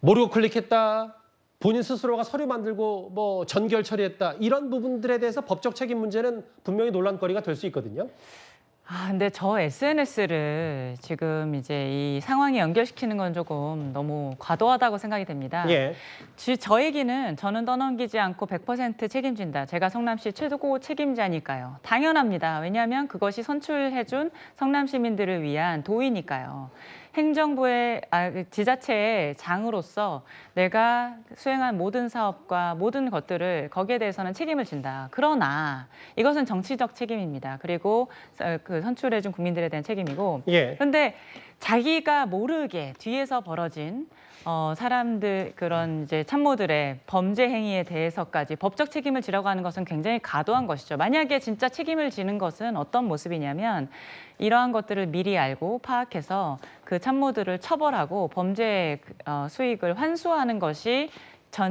모르고 클릭했다, 본인 스스로가 서류 만들고 뭐 전결 처리했다, 이런 부분들에 대해서 법적 책임 문제는 분명히 논란거리가 될 수 있거든요. 근데 저 SNS를 지금 이제 이 상황에 연결시키는 건 조금 너무 과도하다고 생각이 됩니다. 예. 저 얘기는 저는 떠넘기지 않고 100% 책임진다. 제가 성남시 최고 책임자니까요. 당연합니다. 왜냐하면 그것이 선출해준 성남 시민들을 위한 도의니까요. 행정부의 지자체의 장으로서 내가 수행한 모든 사업과 모든 것들을 거기에 대해서는 책임을 진다. 그러나 이것은 정치적 책임입니다. 그리고 그 선출해준 국민들에 대한 책임이고. 예. 그런데 자기가 모르게 뒤에서 벌어진 사람들, 그런 이제 참모들의 범죄 행위에 대해서까지 법적 책임을 지라고 하는 것은 굉장히 과도한 것이죠. 만약에 진짜 책임을 지는 것은 어떤 모습이냐면, 이러한 것들을 미리 알고 파악해서 그 참모들을 처벌하고 범죄 수익을 환수하는 것이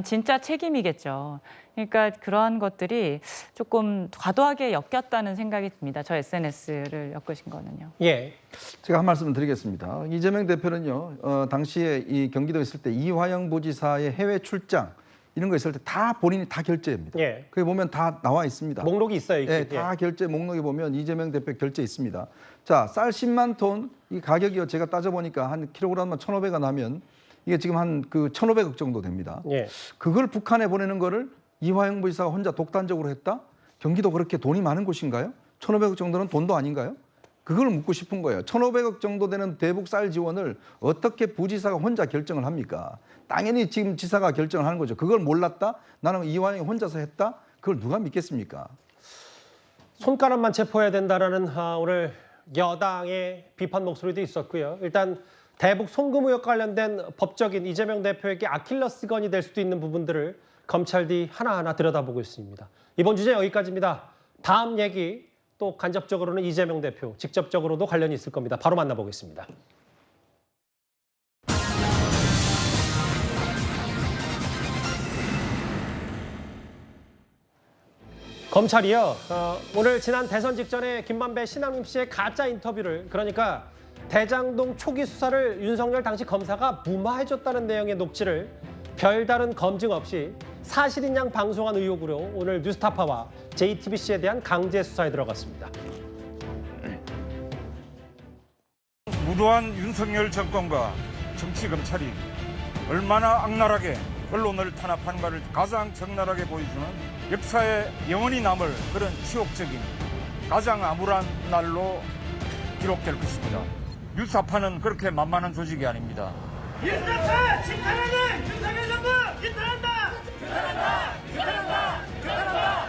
진짜 책임이겠죠. 그러니까 그러한 것들이 조금 과도하게 엮였다는 생각이 듭니다. 저 SNS를 엮으신 거는요. 예. 제가 한 말씀 드리겠습니다. 이재명 대표는요, 당시에 이 경기도에 있을 때 이화영 부지사의 해외 출장 이런 거 있을 때 다 본인이 다 결제합니다. 예. 거기 보면 다 나와 있습니다. 목록이 있어요. 네, 다 결제 목록에 보면 이재명 대표 결제 있습니다. 자, 쌀 10만 톤 이 가격이요, 제가 따져보니까 한 킬로그램만 1,500원 하면 이게 지금 한 그 1,500억 정도 됩니다. 예. 그걸 북한에 보내는 거를 이화영 부지사가 혼자 독단적으로 했다? 경기도 그렇게 돈이 많은 곳인가요? 1,500억 정도는 돈도 아닌가요? 그걸 묻고 싶은 거예요. 1,500억 정도 되는 대북 쌀 지원을 어떻게 부지사가 혼자 결정을 합니까? 당연히 지금 지사가 결정을 하는 거죠. 그걸 몰랐다? 나는 이화영이 혼자서 했다? 그걸 누가 믿겠습니까? 손가락만 체포해야 된다라는 오늘 여당의 비판 목소리도 있었고요. 일단 대북 송금 의혹 관련된 법적인 이재명 대표에게 아킬러스건이 될 수도 있는 부분들을 검찰이 하나하나 들여다보고 있습니다. 이번 주제 여기까지입니다. 다음 얘기 또 간접적으로는 이재명 대표, 직접적으로도 관련이 있을 겁니다. 바로 만나보겠습니다. 검찰이요, 오늘 지난 대선 직전에 김만배 신한림 씨의 가짜 인터뷰를, 그러니까 대장동 초기 수사를 윤석열 당시 검사가 무마해줬다는 내용의 녹취를 별다른 검증 없이 사실인 양 방송한 의혹으로 오늘 뉴스타파와 JTBC에 대한 강제 수사에 들어갔습니다. 무도한 윤석열 정권과 정치검찰이 얼마나 악랄하게 언론을 탄압하는가를 가장 적나라하게 보여주는 역사에 영원히 남을 그런 치욕적인 가장 암울한 날로 기록될 것입니다. 뉴스타파는 그렇게 만만한 조직이 아닙니다. 뉴스타파 침탈하는 윤석열 정부 규탄한다! 규탄한다! 규탄한다! 규탄한다!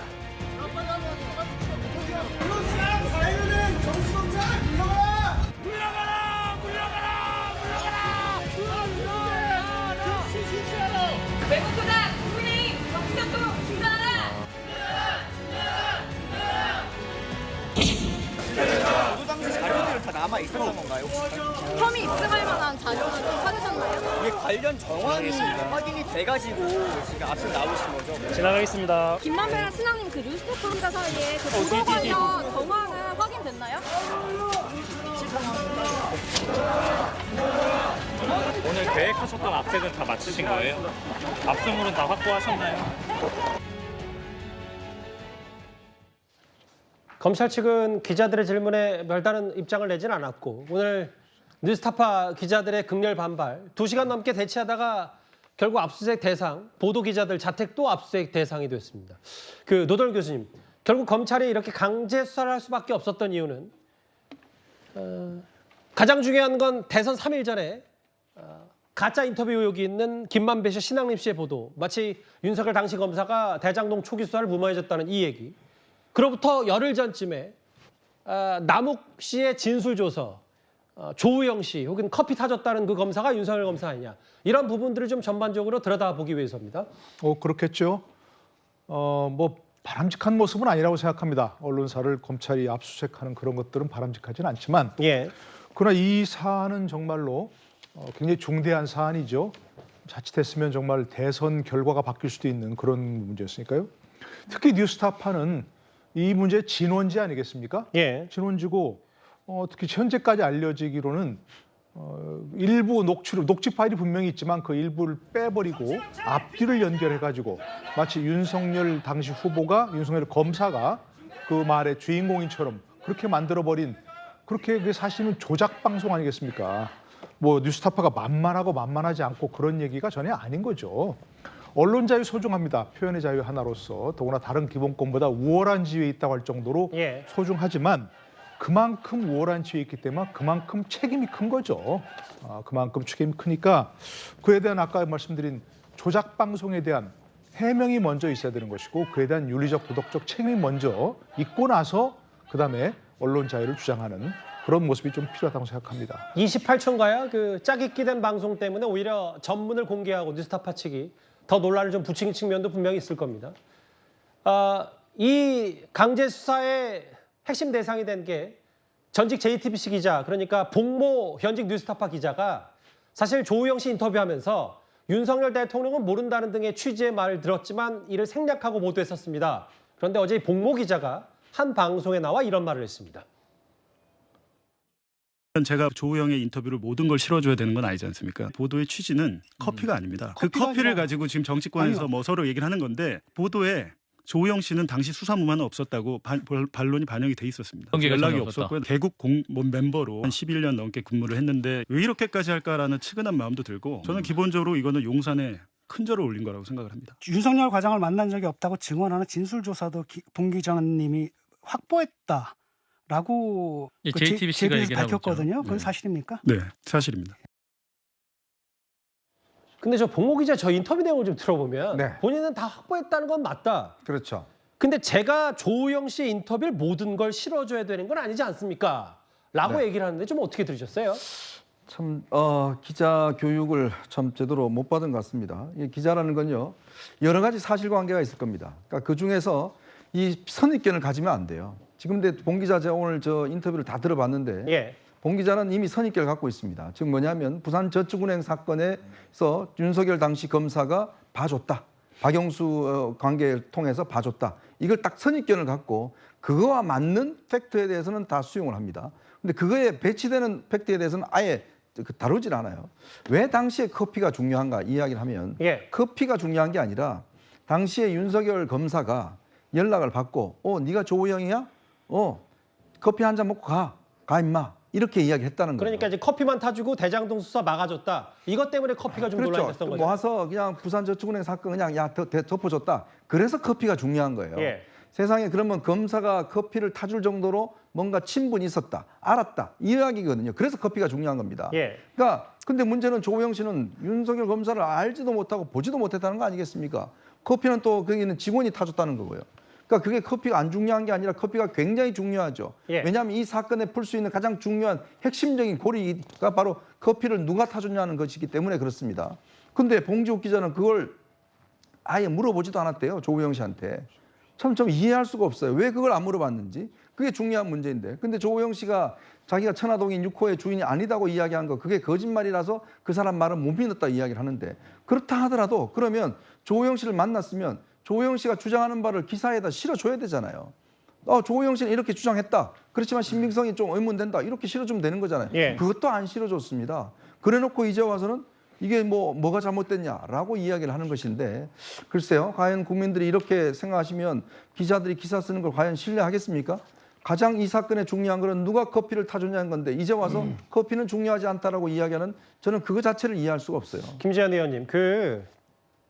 루시안 자유는 정치검찰 물러가라! 물러가라! 물러가라! 물러가라! 실시하라! 외국보다 국민의힘 정치작동 중단하라! 모두 당시 자료들 다 남아 증거가 있었던 건가요? 혐의 입증할 만한 자료는 좀 찾으셨나요? 이게 관련 정황이 확인이 돼가지고 지금 앞서 나오신 거죠? 지나가겠습니다. 김만배랑 신앙님 그 뉴스토크 혼자 사이에 그 부도 관련 정황은 확인됐나요? 오늘 계획하셨던 압색은 다 마치신 거예요? 압수물은 다 확보하셨나요? 검찰 측은 기자들의 질문에 별다른 입장을 내진 않았고 오늘 뉴스타파 기자들의 극렬 반발 2시간 넘게 대치하다가 결국 압수수색 대상, 보도 기자들 자택도 압수수색 대상이 됐습니다. 그 노덜 교수님, 결국 검찰이 이렇게 강제 수사를 할 수밖에 없었던 이유는 가장 중요한 건 대선 3일 전에 가짜 인터뷰 의혹이 있는 김만배 씨, 신앙림 씨의 보도, 마치 윤석열 당시 검사가 대장동 초기 수사를 무마해줬다는 이 얘기. 그로부터 열흘 전쯤에 남욱 씨의 진술조서, 조우영 씨 혹은 커피 타줬다는 그 검사가 윤석열 검사 아니냐. 이런 부분들을 좀 전반적으로 들여다보기 위해서입니다. 그렇겠죠. 뭐 바람직한 모습은 아니라고 생각합니다. 언론사를 검찰이 압수수색하는 그런 것들은 바람직하진 않지만 그러나 이 사안은 정말로 굉장히 중대한 사안이죠. 자칫했으면 정말 대선 결과가 바뀔 수도 있는 그런 문제였으니까요. 특히 뉴스타파는 이 문제의 진원지 아니겠습니까? 진원지고 특히 현재까지 알려지기로는 일부 녹취 파일이 분명히 있지만 그 일부를 빼버리고 앞뒤를 연결해가지고 마치 윤석열 당시 후보가 윤석열 검사가 그 말의 주인공인처럼 그렇게 만들어버린 그렇게 그 사실은 조작 방송 아니겠습니까? 뭐 뉴스타파가 만만하고 만만하지 않고 그런 얘기가 전혀 아닌 거죠. 언론 자유 소중합니다. 표현의 자유 하나로서 더구나 다른 기본권보다 우월한 지위에 있다고 할 정도로 소중하지만 그만큼 우월한 지위에 있기 때문에 그만큼 책임이 큰 거죠. 그만큼 책임이 크니까 그에 대한 아까 말씀드린 조작 방송에 대한 해명이 먼저 있어야 되는 것이고 그에 대한 윤리적 도덕적 책임이 먼저 있고 나서 그다음에 언론 자유를 주장하는 그런 모습이 좀 필요하다고 생각합니다. 28초인가요? 그 짜깁기 된 방송 때문에 오히려 전문을 공개하고 뉴스타파 측이 더 논란을 좀 부추긴 측면도 분명히 있을 겁니다. 이 강제 수사의 핵심 대상이 된 게 전직 JTBC 기자, 그러니까 복모 현직 뉴스타파 기자가 사실 조우영 씨 인터뷰하면서 윤석열 대통령은 모른다는 등의 취지의 말을 들었지만 이를 생략하고 보도했었습니다. 그런데 어제 복모 기자가 한 방송에 나와 이런 말을 했습니다. 제가 조우영의 인터뷰를 모든 걸 실어줘야 되는 건 아니지 않습니까? 보도의 취지는 커피가 아닙니다. 그 커피를 가지고 지금 정치권에서 뭐 서로 얘기를 하는 건데 보도에 조우영 씨는 당시 수사무마는 없었다고 반론이 반영이 돼 있었습니다. 연락이 없었고요. 개국 멤버로 한 11년 넘게 근무를 했는데 왜 이렇게까지 할까라는 측은한 마음도 들고 저는 기본적으로 이거는 용산에 큰 절을 올린 거라고 생각을 합니다. 윤석열 과장을 만난 적이 없다고 증언하는 진술조사도 봉 기자님이 확보했다. 라고 JTBC가 밝혔거든요. 그건 사실입니까? 네, 사실입니다. 근데 저 복모 기자 저 인터뷰 내용을 좀 들어보면 본인은 다 확보했다는 건 맞다. 그렇죠. 근데 제가 조우영 씨 인터뷰를 모든 걸 실어줘야 되는 건 아니지 않습니까? 라고 얘기를 하는데 좀 어떻게 들으셨어요? 참 기자 교육을 참 제대로 못 받은 것 같습니다. 이 기자라는 건요 여러 가지 사실관계가 있을 겁니다. 그러니까 그 중에서 이 선입견을 가지면 안 돼요. 지금 근데 봉 기자 제가 오늘 저 인터뷰를 다 들어봤는데 봉 기자는 이미 선입견을 갖고 있습니다. 즉 뭐냐면 부산저축은행 사건에서 윤석열 당시 검사가 봐줬다. 박영수 관계를 통해서 봐줬다. 이걸 딱 선입견을 갖고 그거와 맞는 팩트에 대해서는 다 수용을 합니다. 근데 그거에 배치되는 팩트에 대해서는 아예 다루질 않아요. 왜 당시에 커피가 중요한가 이야기를 하면 커피가 중요한 게 아니라 당시에 윤석열 검사가 연락을 받고 네가 조우영이야? 커피 한 잔 먹고 가 임마. 이렇게 이야기했다는 거예요. 그러니까 이제 커피만 타주고 대장동 수사 막아줬다. 이것 때문에 커피가 좀 논란이 됐던 거죠. 모아서 그냥 부산저축은행 사건 그냥 덮어줬다. 그래서 커피가 중요한 거예요. 세상에 그러면 검사가 커피를 타줄 정도로 뭔가 친분이 있었다, 알았다 이 이야기거든요. 그래서 커피가 중요한 겁니다. 그러니까 근데 문제는 조우영 씨는 윤석열 검사를 알지도 못하고 보지도 못했다는 거 아니겠습니까? 커피는 또 거기는 직원이 타줬다는 거고요. 그러니까 그게 커피가 안 중요한 게 아니라 커피가 굉장히 중요하죠. 왜냐하면 이 사건에 풀 수 있는 가장 중요한 핵심적인 고리가 바로 커피를 누가 타줬냐는 것이기 때문에 그렇습니다. 근데 봉지욱 기자는 그걸 아예 물어보지도 않았대요. 조우영 씨한테. 참 이해할 수가 없어요. 왜 그걸 안 물어봤는지. 그게 중요한 문제인데. 근데 조호영 씨가 자기가 천화동인 6호의 주인이 아니다고 이야기한 거 그게 거짓말이라서 그 사람 말은 못 믿었다 이야기를 하는데, 그렇다 하더라도 그러면 조호영 씨를 만났으면 조호영 씨가 주장하는 바를 기사에다 실어줘야 되잖아요. 조호영 씨는 이렇게 주장했다. 그렇지만 신빙성이 좀 의문된다. 이렇게 실어주면 되는 거잖아요. 예. 그것도 안 실어줬습니다. 그래놓고 이제 와서는 이게 뭐가 잘못됐냐라고 이야기를 하는 것인데, 글쎄요. 과연 국민들이 이렇게 생각하시면 기자들이 기사 쓰는 걸 과연 신뢰하겠습니까? 가장 이 사건의 중요한 것은 누가 커피를 타줬냐는 건데, 이제 와서 커피는 중요하지 않다라고 이야기하는, 저는 그거 자체를 이해할 수가 없어요. 김재현 의원님,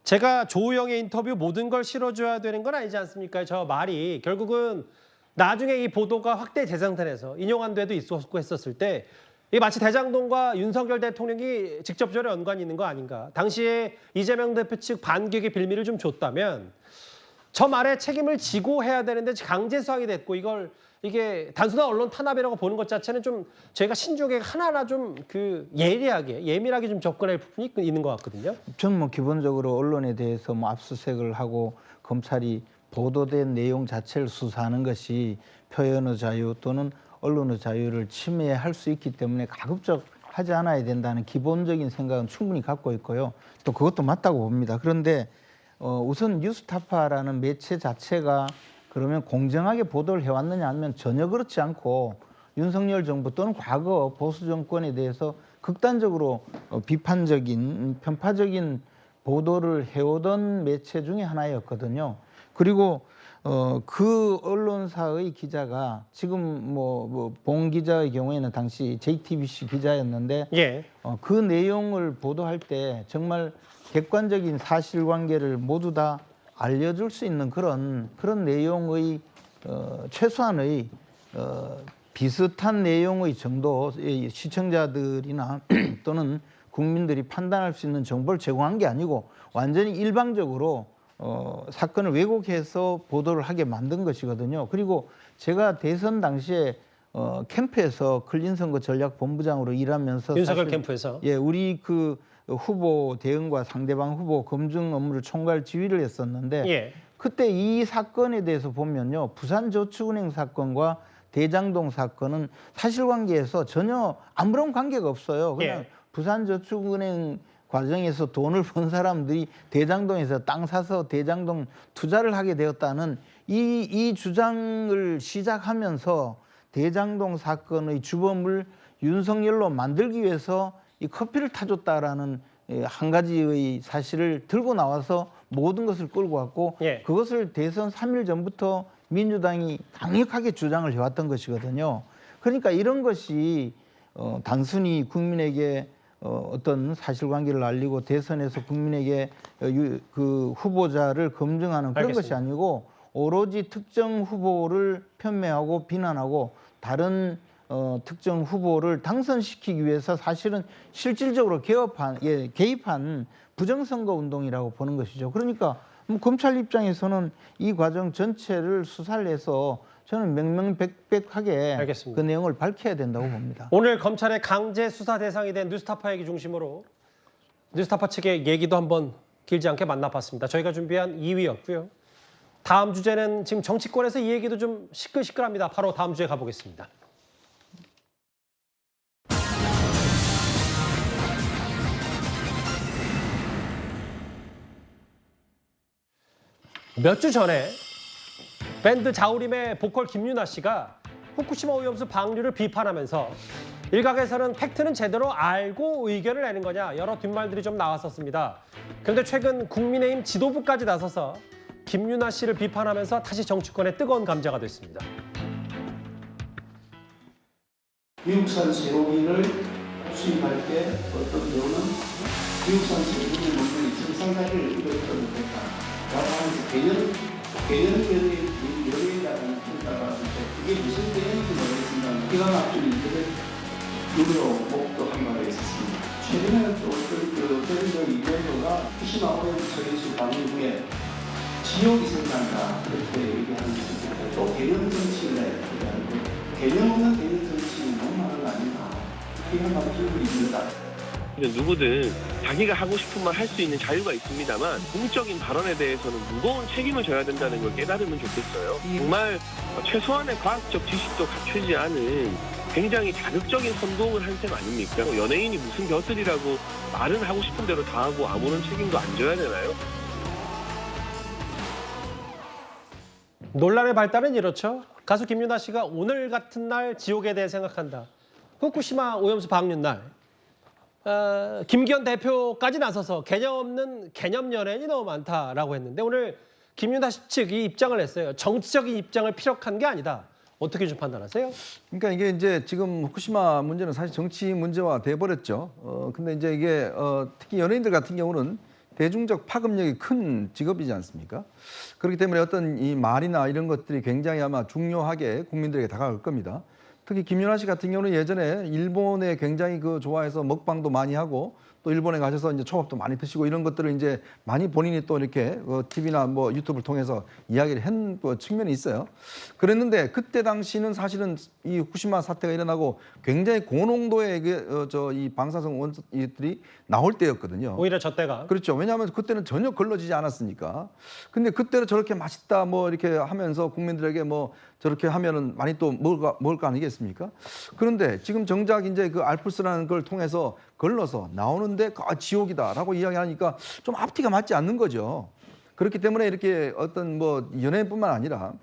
제가 조우영의 인터뷰 모든 걸 실어줘야 되는 건 아니지 않습니까? 저 말이 결국은 나중에 이 보도가 확대 재생산해서 인용한 데도 있었고 했었을 때 이게 마치 대장동과 윤석열 대통령이 직접적으로 연관이 있는 거 아닌가. 당시에 이재명 대표 측 반격의 빌미를 좀 줬다면 저 말에 책임을 지고 해야 되는데 강제 수학이 됐고, 이게 단순한 언론 탄압이라고 보는 것 자체는 좀 저희가 신중하게 하나하나 좀 예민하게 좀 접근할 부분이 있는 것 같거든요. 저는 기본적으로 언론에 대해서 압수수색을 하고 검찰이 보도된 내용 자체를 수사하는 것이 표현의 자유 또는 언론의 자유를 침해할 수 있기 때문에 가급적 하지 않아야 된다는 기본적인 생각은 충분히 갖고 있고요. 또 그것도 맞다고 봅니다. 그런데 우선 뉴스타파라는 매체 자체가 그러면 공정하게 보도를 해왔느냐 하면 전혀 그렇지 않고, 윤석열 정부 또는 과거 보수 정권에 대해서 극단적으로 비판적인 편파적인 보도를 해오던 매체 중에 하나였거든요. 그리고 그 언론사의 기자가 지금 봉 기자의 경우에는 당시 JTBC 기자였는데, 예. 그 내용을 보도할 때 정말 객관적인 사실관계를 모두 다 알려줄 수 있는 그런 내용의 최소한의 비슷한 내용의 정도, 시청자들이나 또는 국민들이 판단할 수 있는 정보를 제공한 게 아니고 완전히 일방적으로 사건을 왜곡해서 보도를 하게 만든 것이거든요. 그리고 제가 대선 당시에 캠프에서 클린선거 전략본부장으로 일하면서 윤석열 캠프에서 우리 후보 대응과 상대방 후보 검증 업무를 총괄 지휘를 했었는데, 그때 이 사건에 대해서 보면요, 부산저축은행 사건과 대장동 사건은 사실관계에서 전혀 아무런 관계가 없어요. 그냥 부산저축은행 과정에서 돈을 번 사람들이 대장동에서 땅 사서 대장동 투자를 하게 되었다는 이 주장을 시작하면서 대장동 사건의 주범을 윤석열로 만들기 위해서 이 커피를 타줬다라는 한 가지의 사실을 들고 나와서 모든 것을 끌고 왔고, 그것을 대선 3일 전부터 민주당이 강력하게 주장을 해왔던 것이거든요. 그러니까 이런 것이 단순히 국민에게 어떤 사실관계를 알리고 대선에서 국민에게 그 후보자를 검증하는 그런 것이 아니고, 오로지 특정 후보를 편매하고 비난하고 다른 특정 후보를 당선시키기 위해서 사실은 실질적으로 개입한 부정선거 운동이라고 보는 것이죠. 그러니까 검찰 입장에서는 이 과정 전체를 수사를 해서 저는 명명백백하게 그 내용을 밝혀야 된다고 봅니다. 오늘 검찰의 강제 수사 대상이 된 뉴스타파 얘기 중심으로 뉴스타파 측의 얘기도 한번 길지 않게 만나봤습니다. 저희가 준비한 2위였고요. 다음 주제는 지금 정치권에서 이 얘기도 좀 시끌시끌합니다. 바로 다음 주에 가보겠습니다. 몇 주 전에 밴드 자우림의 보컬 김유나 씨가 후쿠시마 오염수 방류를 비판하면서 일각에서는 팩트는 제대로 알고 의견을 내는 거냐 여러 뒷말들이 좀 나왔었습니다. 그런데 최근 국민의힘 지도부까지 나서서 김유나 씨를 비판하면서 다시 정치권의 뜨거운 감자가 됐습니다. 미국산 쇠고기를 수입할 때 어떤 경우는 미국산 쇠고기 먹는 정상가를 이뤘던 라고 하면서 개념이라는 평가가 있는데 그게 무슨 개념인지 모르겠습니다. 기가 막힌 인터넷 유료 목도 한 바가 있었습니다. 최근에는 또 어떤 이벤트가 후쿠시마 오염수 처리수 방류 후에 지옥이 생긴다 그렇게 얘기하는 것입니다. 또 개념 정치를 얘기하는 거 개념 없는 개념 정치는 너무 많은 거 아닌가 이런 방식이 있습니다. 누구든 자기가 하고 싶은 말 할 수 있는 자유가 있습니다만 공적인 발언에 대해서는 무거운 책임을 져야 된다는 걸 깨달으면 좋겠어요. 정말 최소한의 과학적 지식도 갖추지 않은 굉장히 자극적인 선동을 한 셈 아닙니까? 연예인이 무슨 벼슬이라고 말은 하고 싶은 대로 다 하고 아무런 책임도 안 져야 되나요? 논란의 발달은 이렇죠. 가수 김윤아 씨가 오늘 같은 날 지옥에 대해 생각한다. 후쿠시마 오염수 방류 날 김기현 대표까지 나서서 개념 없는 개념 연예인이 너무 많다라고 했는데 오늘 김윤아 씨 측이 입장을 냈어요. 정치적인 입장을 피력한 게 아니다. 어떻게 좀 판단하세요? 그러니까 이게 이제 지금 후쿠시마 문제는 사실 정치 문제화 돼버렸죠. 근데 이제 이게 특히 연예인들 같은 경우는 대중적 파급력이 큰 직업이지 않습니까? 그렇기 때문에 어떤 이 말이나 이런 것들이 굉장히 아마 중요하게 국민들에게 다가갈 겁니다. 특히 김윤아 씨 같은 경우는 예전에 일본에 굉장히 좋아해서 먹방도 많이 하고 또 일본에 가셔서 이제 초밥도 많이 드시고 이런 것들을 이제 많이 본인이 또 이렇게 TV나 뭐 유튜브를 통해서 이야기를 한 측면이 있어요. 그랬는데 그때 당시는 사실은 이 후쿠시마 사태가 일어나고 굉장히 고농도의 이 방사성 원소들이 나올 때였거든요. 오히려 저 때가. 그렇죠. 왜냐하면 그때는 전혀 걸러지지 않았으니까. 근데 그때는 저렇게 맛있다 뭐 이렇게 하면서 국민들에게 뭐 저렇게 하면은 많이 또 먹을 거 아니겠습니까? 그런데 지금 정작 이제 그 알프스라는 걸 통해서 걸러서 나오는데 지옥이다라고 이야기하니까 좀 앞뒤가 맞지 않는 거죠. 그렇기 때문에 이렇게 어떤 뭐 연예인뿐만 아니라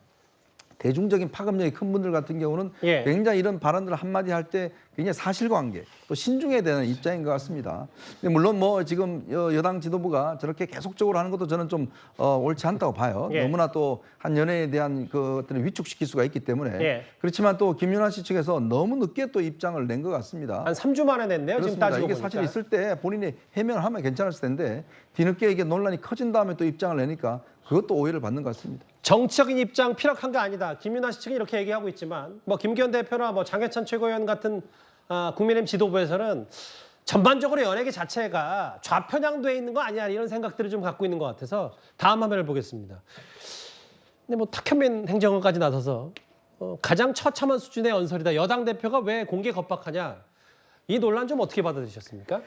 대중적인 파급력이 큰 분들 같은 경우는 굉장히 이런 발언들을 한마디 할 때 굉장히 사실관계 또 신중해야 되는 입장인 것 같습니다. 근데 물론 뭐 지금 여당 지도부가 저렇게 계속적으로 하는 것도 저는 좀 옳지 않다고 봐요. 너무나 또 한 연예인에 대한 것들을 위축시킬 수가 있기 때문에 그렇지만 또 김윤아 씨 측에서 너무 늦게 또 입장을 낸 것 같습니다. 한 3주 만에 냈네요. 그렇습니다. 지금 따지고 이게 보니까. 사실 있을 때 본인이 해명을 하면 괜찮았을 텐데 뒤늦게 이게 논란이 커진 다음에 또 입장을 내니까 그것도 오해를 받는 것 같습니다. 정치적인 입장 피력한 게 아니다. 김윤아 씨 측이 이렇게 얘기하고 있지만 뭐 김기현 대표나 뭐 장해찬 최고위원 같은 국민의힘 지도부에서는 전반적으로 연예계 자체가 좌편향돼 있는 거 아니야 이런 생각들을 좀 갖고 있는 것 같아서 다음 화면을 보겠습니다. 근데 뭐 탁현민 행정관까지 나서서 가장 처참한 수준의 언설이다. 여당 대표가 왜 공개 겁박하냐. 이 논란 좀 어떻게 받아들이셨습니까?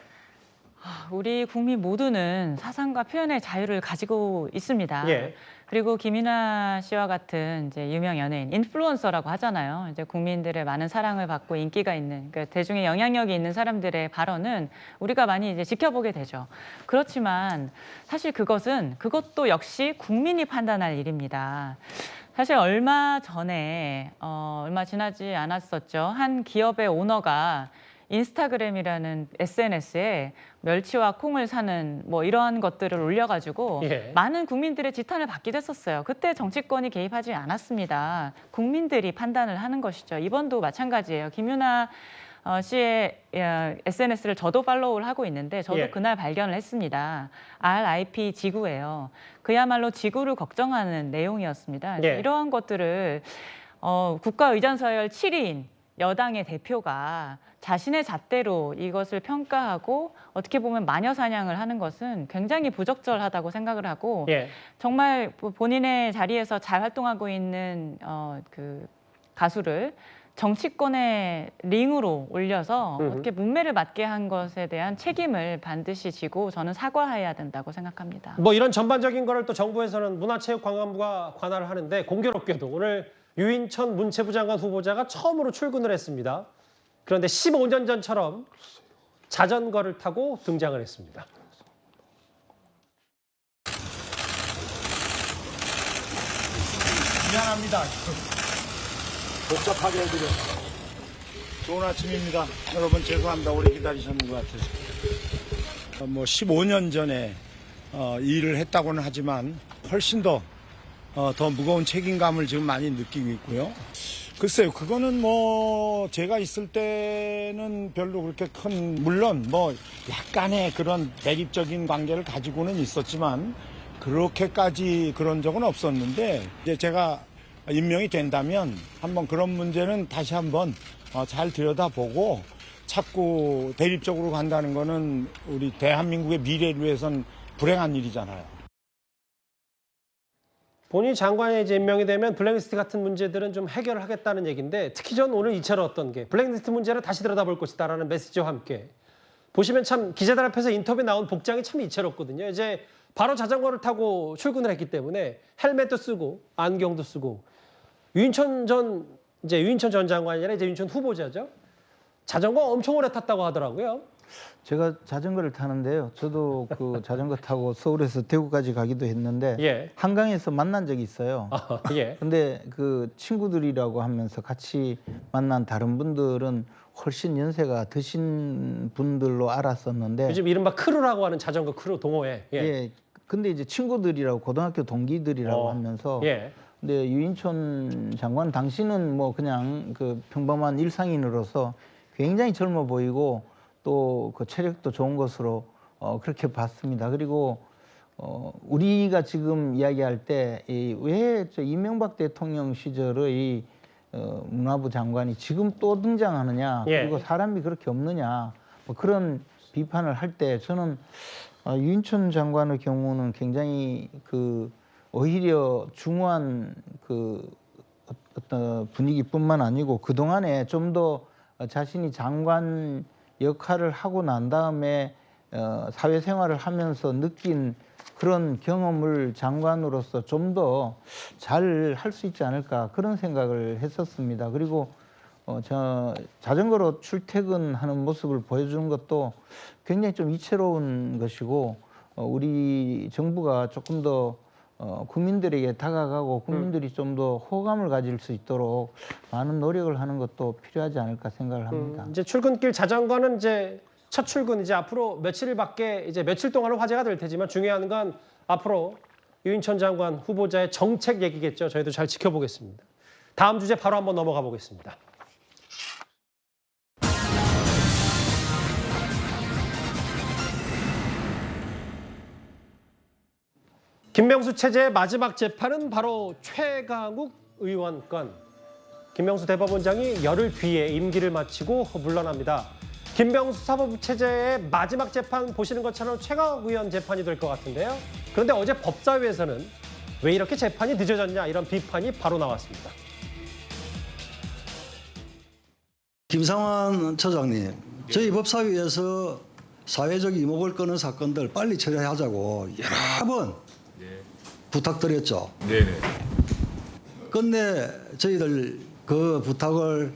우리 국민 모두는 사상과 표현의 자유를 가지고 있습니다. 그리고 김윤아 씨와 같은 이제 유명 연예인, 인플루언서라고 하잖아요. 이제 국민들의 많은 사랑을 받고 인기가 있는, 그러니까 대중의 영향력이 있는 사람들의 발언은 우리가 많이 이제 지켜보게 되죠. 그렇지만 사실 그것도 역시 국민이 판단할 일입니다. 사실 얼마 전에 얼마 지나지 않았었죠. 한 기업의 오너가 인스타그램이라는 SNS에 멸치와 콩을 사는 뭐 이러한 것들을 올려가지고 많은 국민들의 지탄을 받기도 했었어요. 그때 정치권이 개입하지 않았습니다. 국민들이 판단을 하는 것이죠. 이번도 마찬가지예요. 김윤아 씨의 SNS를 저도 팔로우를 하고 있는데 저도 그날 발견을 했습니다. RIP 지구예요. 그야말로 지구를 걱정하는 내용이었습니다. 이러한 것들을 국가의전서열 7위인 여당의 대표가 자신의 잣대로 이것을 평가하고 어떻게 보면 마녀 사냥을 하는 것은 굉장히 부적절하다고 생각을 하고 정말 본인의 자리에서 잘 활동하고 있는 그 가수를 정치권의 링으로 올려서 어떻게 문매를 맞게 한 것에 대한 책임을 반드시 지고 저는 사과해야 된다고 생각합니다. 뭐 이런 전반적인 거를 또 정부에서는 문화체육관광부가 관할을 하는데 공교롭게도 오늘 유인천 문체부 장관 후보자가 처음으로 출근을 했습니다. 그런데 15년 전처럼 자전거를 타고 등장을 했습니다. 미안합니다. 복잡하게 해드려서. 좋은 아침입니다. 여러분 죄송합니다. 오래 기다리셨는 것 같아서. 뭐 15년 전에 일을 했다고는 하지만 훨씬 더 무거운 책임감을 지금 많이 느끼고 있고요. 글쎄요, 그거는 뭐 제가 있을 때는 별로 그렇게 물론 뭐 약간의 그런 대립적인 관계를 가지고는 있었지만 그렇게까지 그런 적은 없었는데 이제 제가 임명이 된다면 한번 그런 문제는 다시 한번 잘 들여다보고 자꾸 대립적으로 간다는 거는 우리 대한민국의 미래를 위해선 불행한 일이잖아요. 본인이 장관에 이제 임명이 되면 블랙리스트 같은 문제들은 좀 해결을 하겠다는 얘기인데 특히 전 오늘 이철 어떤 게 블랙리스트 문제를 다시 들여다볼 것이다라는 메시지와 함께 보시면 참 기자들 앞에서 인터뷰 나온 복장이 참 이채롭거든요. 이제 바로 자전거를 타고 출근을 했기 때문에 헬멧도 쓰고 안경도 쓰고 유인천 전 장관이 아니라 이제 유인천 후보자죠. 자전거 엄청 오래 탔다고 하더라고요. 제가 자전거를 타는데요. 저도 그 자전거 타고 서울에서 대구까지 가기도 했는데 예. 한강에서 만난 적이 있어요. 예. 근데 그 친구들이라고 하면서 같이 만난 다른 분들은 훨씬 연세가 드신 분들로 알았었는데 요즘 이른바 크루라고 하는 자전거 크루 동호회. 예. 예. 근데 이제 친구들이라고 고등학교 동기들이라고 하면서 예. 근데 유인천 장관 당시는 뭐 그냥 그 평범한 일상인으로서 굉장히 젊어 보이고 또 그 체력도 좋은 것으로 그렇게 봤습니다. 그리고 우리가 지금 이야기할 때 왜 이명박 대통령 시절의 문화부 장관이 지금 또 등장하느냐 예. 그리고 사람이 그렇게 없느냐 뭐 그런 비판을 할 때 저는 유인천 장관의 경우는 굉장히 그 오히려 중후한 그 어떤 분위기뿐만 아니고 그 동안에 좀 더 자신이 장관 역할을 하고 난 다음에 사회생활을 하면서 느낀 그런 경험을 장관으로서 좀 더 잘 할 수 있지 않을까 그런 생각을 했었습니다. 그리고 저 자전거로 출퇴근하는 모습을 보여주는 것도 굉장히 좀 이채로운 것이고 우리 정부가 조금 더 국민들에게 다가가고 국민들이 좀 더 호감을 가질 수 있도록 많은 노력을 하는 것도 필요하지 않을까 생각을 합니다. 이제 출근길 자전거는 이제 첫 출근 이제 앞으로 며칠밖에 이제 며칠 동안은 화제가 될 테지만 중요한 건 앞으로 유인천 장관 후보자의 정책 얘기겠죠. 저희도 잘 지켜보겠습니다. 다음 주제 바로 한번 넘어가 보겠습니다. 김명수 체제의 마지막 재판은 바로 최강욱 의원 건. 김명수 대법원장이 열흘 뒤에 임기를 마치고 물러납니다. 김명수 사법부 체제의 마지막 재판 보시는 것처럼 최강욱 의원 재판이 될 것 같은데요. 그런데 어제 법사위에서는 왜 이렇게 재판이 늦어졌냐 이런 비판이 바로 나왔습니다. 김상환 처장님, 저희 법사위에서 사회적 이목을 끄는 사건들 빨리 처리하자고 여러 번 부탁드렸죠. 네네. 끝내 저희들 그 부탁을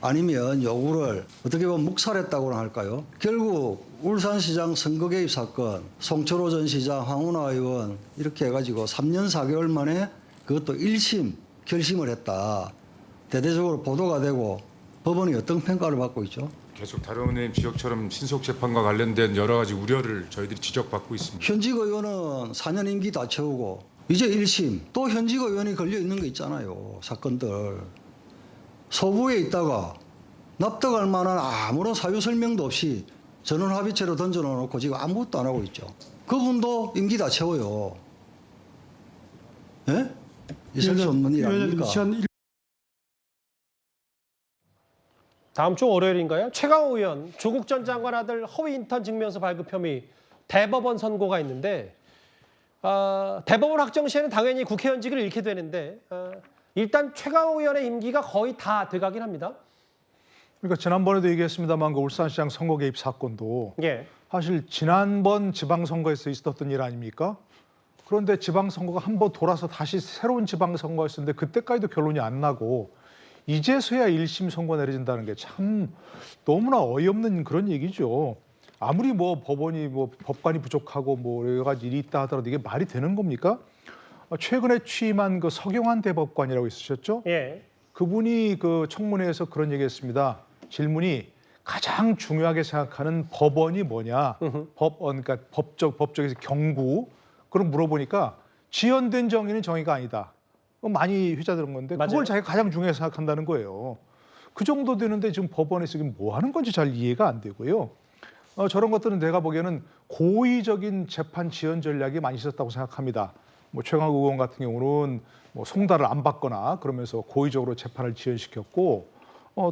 아니면 요구를 어떻게 보면 묵살했다고나 할까요? 결국 울산시장 선거 개입 사건, 송철호 전 시장, 황운하 의원 이렇게 해가지고 3년 4개월 만에 그것도 1심 결심을 했다. 대대적으로 보도가 되고 법원이 어떤 평가를 받고 있죠? 계속 다른 의원님 지적처럼 신속 재판과 관련된 여러 가지 우려를 저희들이 지적받고 있습니다. 현직 의원은 4년 임기 다 채우고 이제 1심 또 현직 의원이 걸려 있는 거 있잖아요. 사건들. 소부에 있다가 납득할 만한 아무런 사유 설명도 없이 전원 합의체로 던져놓고 지금 아무것도 안 하고 있죠. 그분도 임기 다 채워요. 예? 있을 수 없는 일 아닙니까? 다음 주 월요일인가요? 최강욱 의원, 조국 전 장관 아들 허위 인턴 증명서 발급 혐의 대법원 선고가 있는데 대법원 확정 시에는 당연히 국회의원직을 잃게 되는데 일단 최강욱 의원의 임기가 거의 다 돼가긴 합니다. 그러니까 지난번에도 얘기했습니다만 그 울산시장 선거 개입 사건도 예. 사실 지난번 지방선거에서 있었던 일 아닙니까? 그런데 지방선거가 한번 돌아서 다시 새로운 지방선거가 있었는데 그때까지도 결론이 안 나고 이제서야 1심 선고 내려진다는 게 참 너무나 어이없는 그런 얘기죠. 아무리 뭐 법원이 뭐 법관이 부족하고 뭐 여러 가지 일이 있다 하더라도 이게 말이 되는 겁니까? 최근에 취임한 그 서경환 대법관이라고 있으셨죠? 예. 그분이 그 청문회에서 그런 얘기했습니다. 질문이 가장 중요하게 생각하는 법원이 뭐냐? 법원, 그러니까 법적에서 경구. 그럼 물어보니까 지연된 정의는 정의가 아니다. 많이 회자되는 건데 맞아요. 그걸 자기가 가장 중요하게 생각한다는 거예요. 그 정도 되는데 지금 법원에서 지금 뭐 하는 건지 잘 이해가 안 되고요. 저런 것들은 내가 보기에는 고의적인 재판 지연 전략이 많이 있었다고 생각합니다. 뭐 최강욱 의원 같은 경우는 뭐 송달을 안 받거나 그러면서 고의적으로 재판을 지연시켰고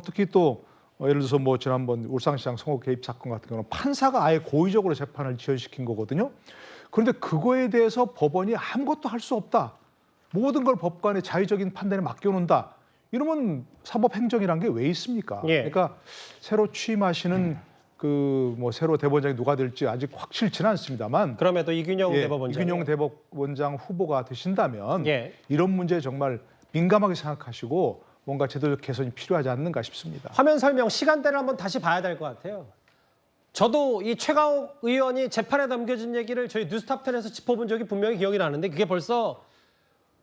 특히 또 예를 들어서 뭐 지난번 울산시장 선거 개입 사건 같은 경우는 판사가 아예 고의적으로 재판을 지연시킨 거거든요. 그런데 그거에 대해서 법원이 아무것도 할 수 없다. 모든 걸 법관의 자의적인 판단에 맡겨놓는다. 이러면 사법행정이란 게 왜 있습니까? 예. 그러니까 새로 취임하시는 그 뭐 새로 대법원장이 누가 될지 아직 확실치는 않습니다만 그럼에도 이균용 대법원장, 이균용 대법원장 후보가 되신다면 예. 이런 문제에 정말 민감하게 생각하시고 뭔가 제도적 개선이 필요하지 않는가 싶습니다. 화면 설명 시간대를 한번 다시 봐야 될 것 같아요. 저도 이 최강욱 의원이 재판에 넘겨진 얘기를 저희 뉴스탑10에서 짚어본 적이 분명히 기억이 나는데 그게 벌써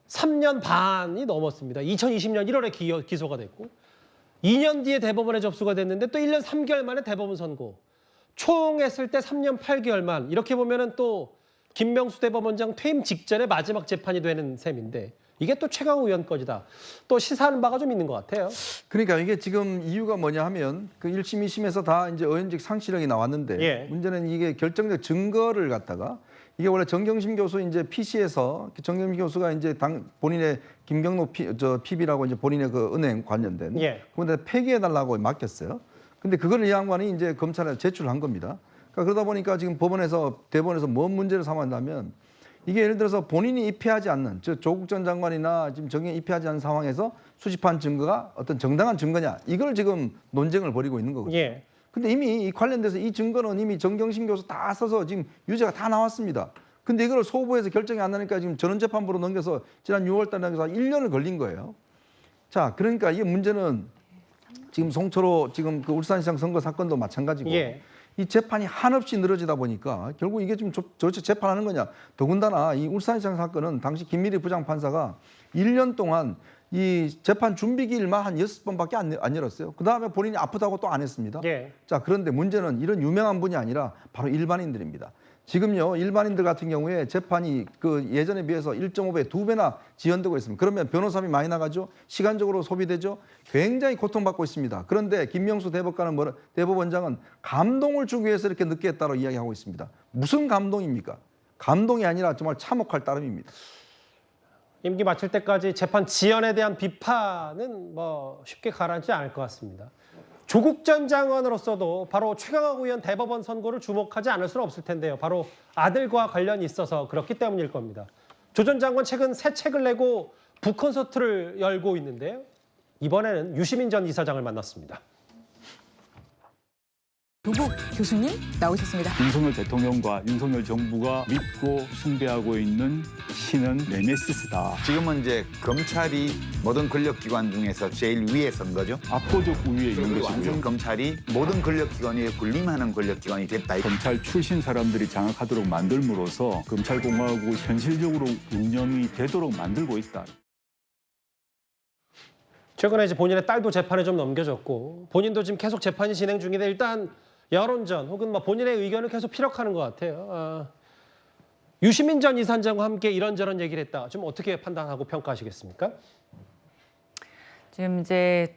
3년 반이 넘었습니다. 2020년 1월에 기소가 됐고 2년 뒤에 대법원에 접수가 됐는데 또 1년 3개월 만에 대법원 선고. 총 했을 때 3년 8개월 만. 이렇게 보면은 또 김명수 대법원장 퇴임 직전에 마지막 재판이 되는 셈인데 이게 또 최강욱 의원 거지다. 또 시사하는 바가 좀 있는 것 같아요. 그러니까 이게 지금 이유가 뭐냐 하면 그 1심, 2심에서 다 이제 의원직 상실형이 나왔는데 예. 문제는 이게 결정적 증거를 갖다가 이게 원래 정경심 교수 이제 PC에서 정경심 교수가 이제 본인의 김경록 PB라고 이제 본인의 그 은행 관련된 예. 그런데 폐기해 달라고 맡겼어요. 근데 그걸 이 양반이 이제 검찰에 제출한 겁니다. 그러니까 그러다 보니까 지금 대법원에서 뭔 문제를 삼았냐면 이게 예를 들어서 본인이 입회하지 않는 조국 전 장관이나 지금 정경이 입회하지 않는 상황에서 수집한 증거가 어떤 정당한 증거냐 이걸 지금 논쟁을 벌이고 있는 거거든요. 예. 근데 이미 이 관련돼서 이 증거는 이미 정경심 교수 다 써서 지금 유죄가 다 나왔습니다. 근데 이걸 소부에서 결정이 안 나니까 지금 전원재판부로 넘겨서 지난 6월 달에 넘겨서 1년을 걸린 거예요. 자, 그러니까 이게 문제는 지금 송철호 지금 그 울산시장 선거 사건도 마찬가지고 예. 이 재판이 한없이 늘어지다 보니까 결국 이게 지금 도대체 재판하는 거냐. 더군다나 이 울산시장 사건은 당시 김미리 부장판사가 1년 동안 이 재판 준비기일만 한 6번밖에 안 열었어요. 그다음에 본인이 아프다고 또 안 했습니다. 예. 자, 그런데 문제는 이런 유명한 분이 아니라 바로 일반인들입니다. 지금요, 일반인들 같은 경우에 재판이 그 예전에 비해서 1.5배, 2배나 지연되고 있습니다. 그러면 변호사비 많이 나가죠. 시간적으로 소비되죠. 굉장히 고통받고 있습니다. 그런데 김명수 대법원장은 감동을 주기 위해서 이렇게 늦게 했다고 이야기하고 있습니다. 무슨 감동입니까? 감동이 아니라 정말 참혹할 따름입니다. 임기 마칠 때까지 재판 지연에 대한 비판은 뭐 쉽게 가라앉지 않을 것 같습니다. 조국 전 장관으로서도 바로 최강욱 의원 대법원 선고를 주목하지 않을 수는 없을 텐데요. 바로 아들과 관련이 있어서 그렇기 때문일 겁니다. 조 전 장관 최근 새 책을 내고 북콘서트를 열고 있는데요. 이번에는 유시민 전 이사장을 만났습니다. 조국 교수님 나오셨습니다. 윤석열 대통령과 윤석열 정부가 믿고 숭배하고 있는 신은 네메시스다. 지금은 이제 검찰이 모든 권력기관 중에서 제일 위에 선 거죠. 압도적 우위에 있는 것이고요. 검찰이 모든 권력기관 위에 군림하는 권력기관이 됐다. 검찰 출신 사람들이 장악하도록 만들므로써 검찰공화국이 현실적으로 운영이 되도록 만들고 있다. 최근에 이제 본인의 딸도 재판에 좀 넘겨졌고 본인도 지금 계속 재판이 진행 중인데 일단 여론전 혹은 뭐 본인의 의견을 계속 피력하는 것 같아요. 유시민 전 이사장과 함께 이런저런 얘기를 했다. 좀 어떻게 판단하고 평가하시겠습니까? 지금 이제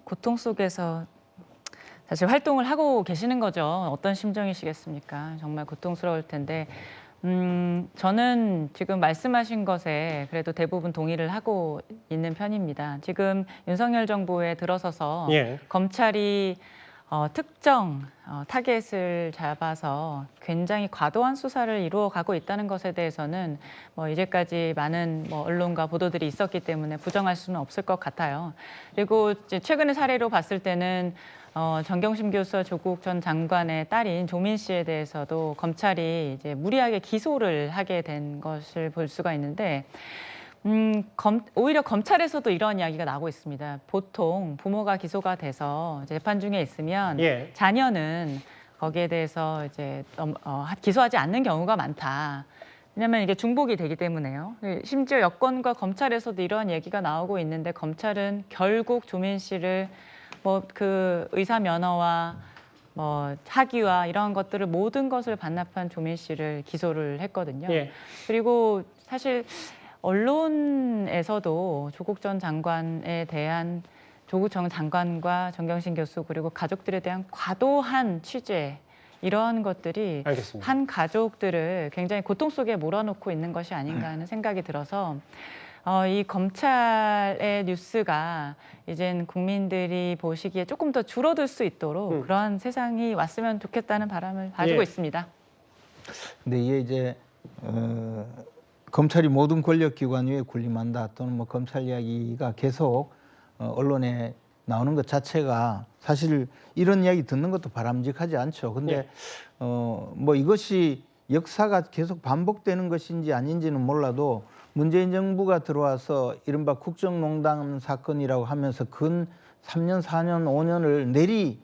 고통 속에서 사실 활동을 하고 계시는 거죠. 어떤 심정이시겠습니까? 정말 고통스러울 텐데 저는 지금 말씀하신 것에 그래도 대부분 동의를 하고 있는 편입니다. 지금 윤석열 정부에 들어서서 예. 검찰이 특정 타겟을 잡아서 굉장히 과도한 수사를 이루어가고 있다는 것에 대해서는 뭐 이제까지 많은 언론과 보도들이 있었기 때문에 부정할 수는 없을 것 같아요. 그리고 이제 최근의 사례로 봤을 때는 정경심 교수와 조국 전 장관의 딸인 조민 씨에 대해서도 검찰이 이제 무리하게 기소를 하게 된 것을 볼 수가 있는데 오히려 검찰에서도 이런 이야기가 나오고 있습니다. 보통 부모가 기소가 돼서 재판 중에 있으면 예. 자녀는 거기에 대해서 이제 기소하지 않는 경우가 많다. 왜냐하면 이게 중복이 되기 때문에요. 심지어 여권과 검찰에서도 이런 얘기가 나오고 있는데 검찰은 결국 조민 씨를 그 의사 면허와 학위와 이런 것들을 모든 것을 반납한 조민 씨를 기소를 했거든요. 예. 그리고 사실 언론에서도 조국 전 장관에 대한 조국 전 장관과 정경심 교수 그리고 가족들에 대한 과도한 취재 이런 것들이 알겠습니다. 한 가족들을 굉장히 고통 속에 몰아넣고 있는 것이 아닌가 하는 생각이 들어서 이 검찰의 뉴스가 이젠 국민들이 보시기에 조금 더 줄어들 수 있도록 그런 세상이 왔으면 좋겠다는 바람을 가지고 예. 있습니다. 근데 이게 이제 검찰이 모든 권력기관 위에 군림한다 또는 검찰 이야기가 계속 언론에 나오는 것 자체가 사실 이런 이야기 듣는 것도 바람직하지 않죠. 근데 뭐 이것이 역사가 계속 반복되는 것인지 아닌지는 몰라도 문재인 정부가 들어와서 이른바 국정농단 사건이라고 하면서 근 3년, 4년, 5년을 내리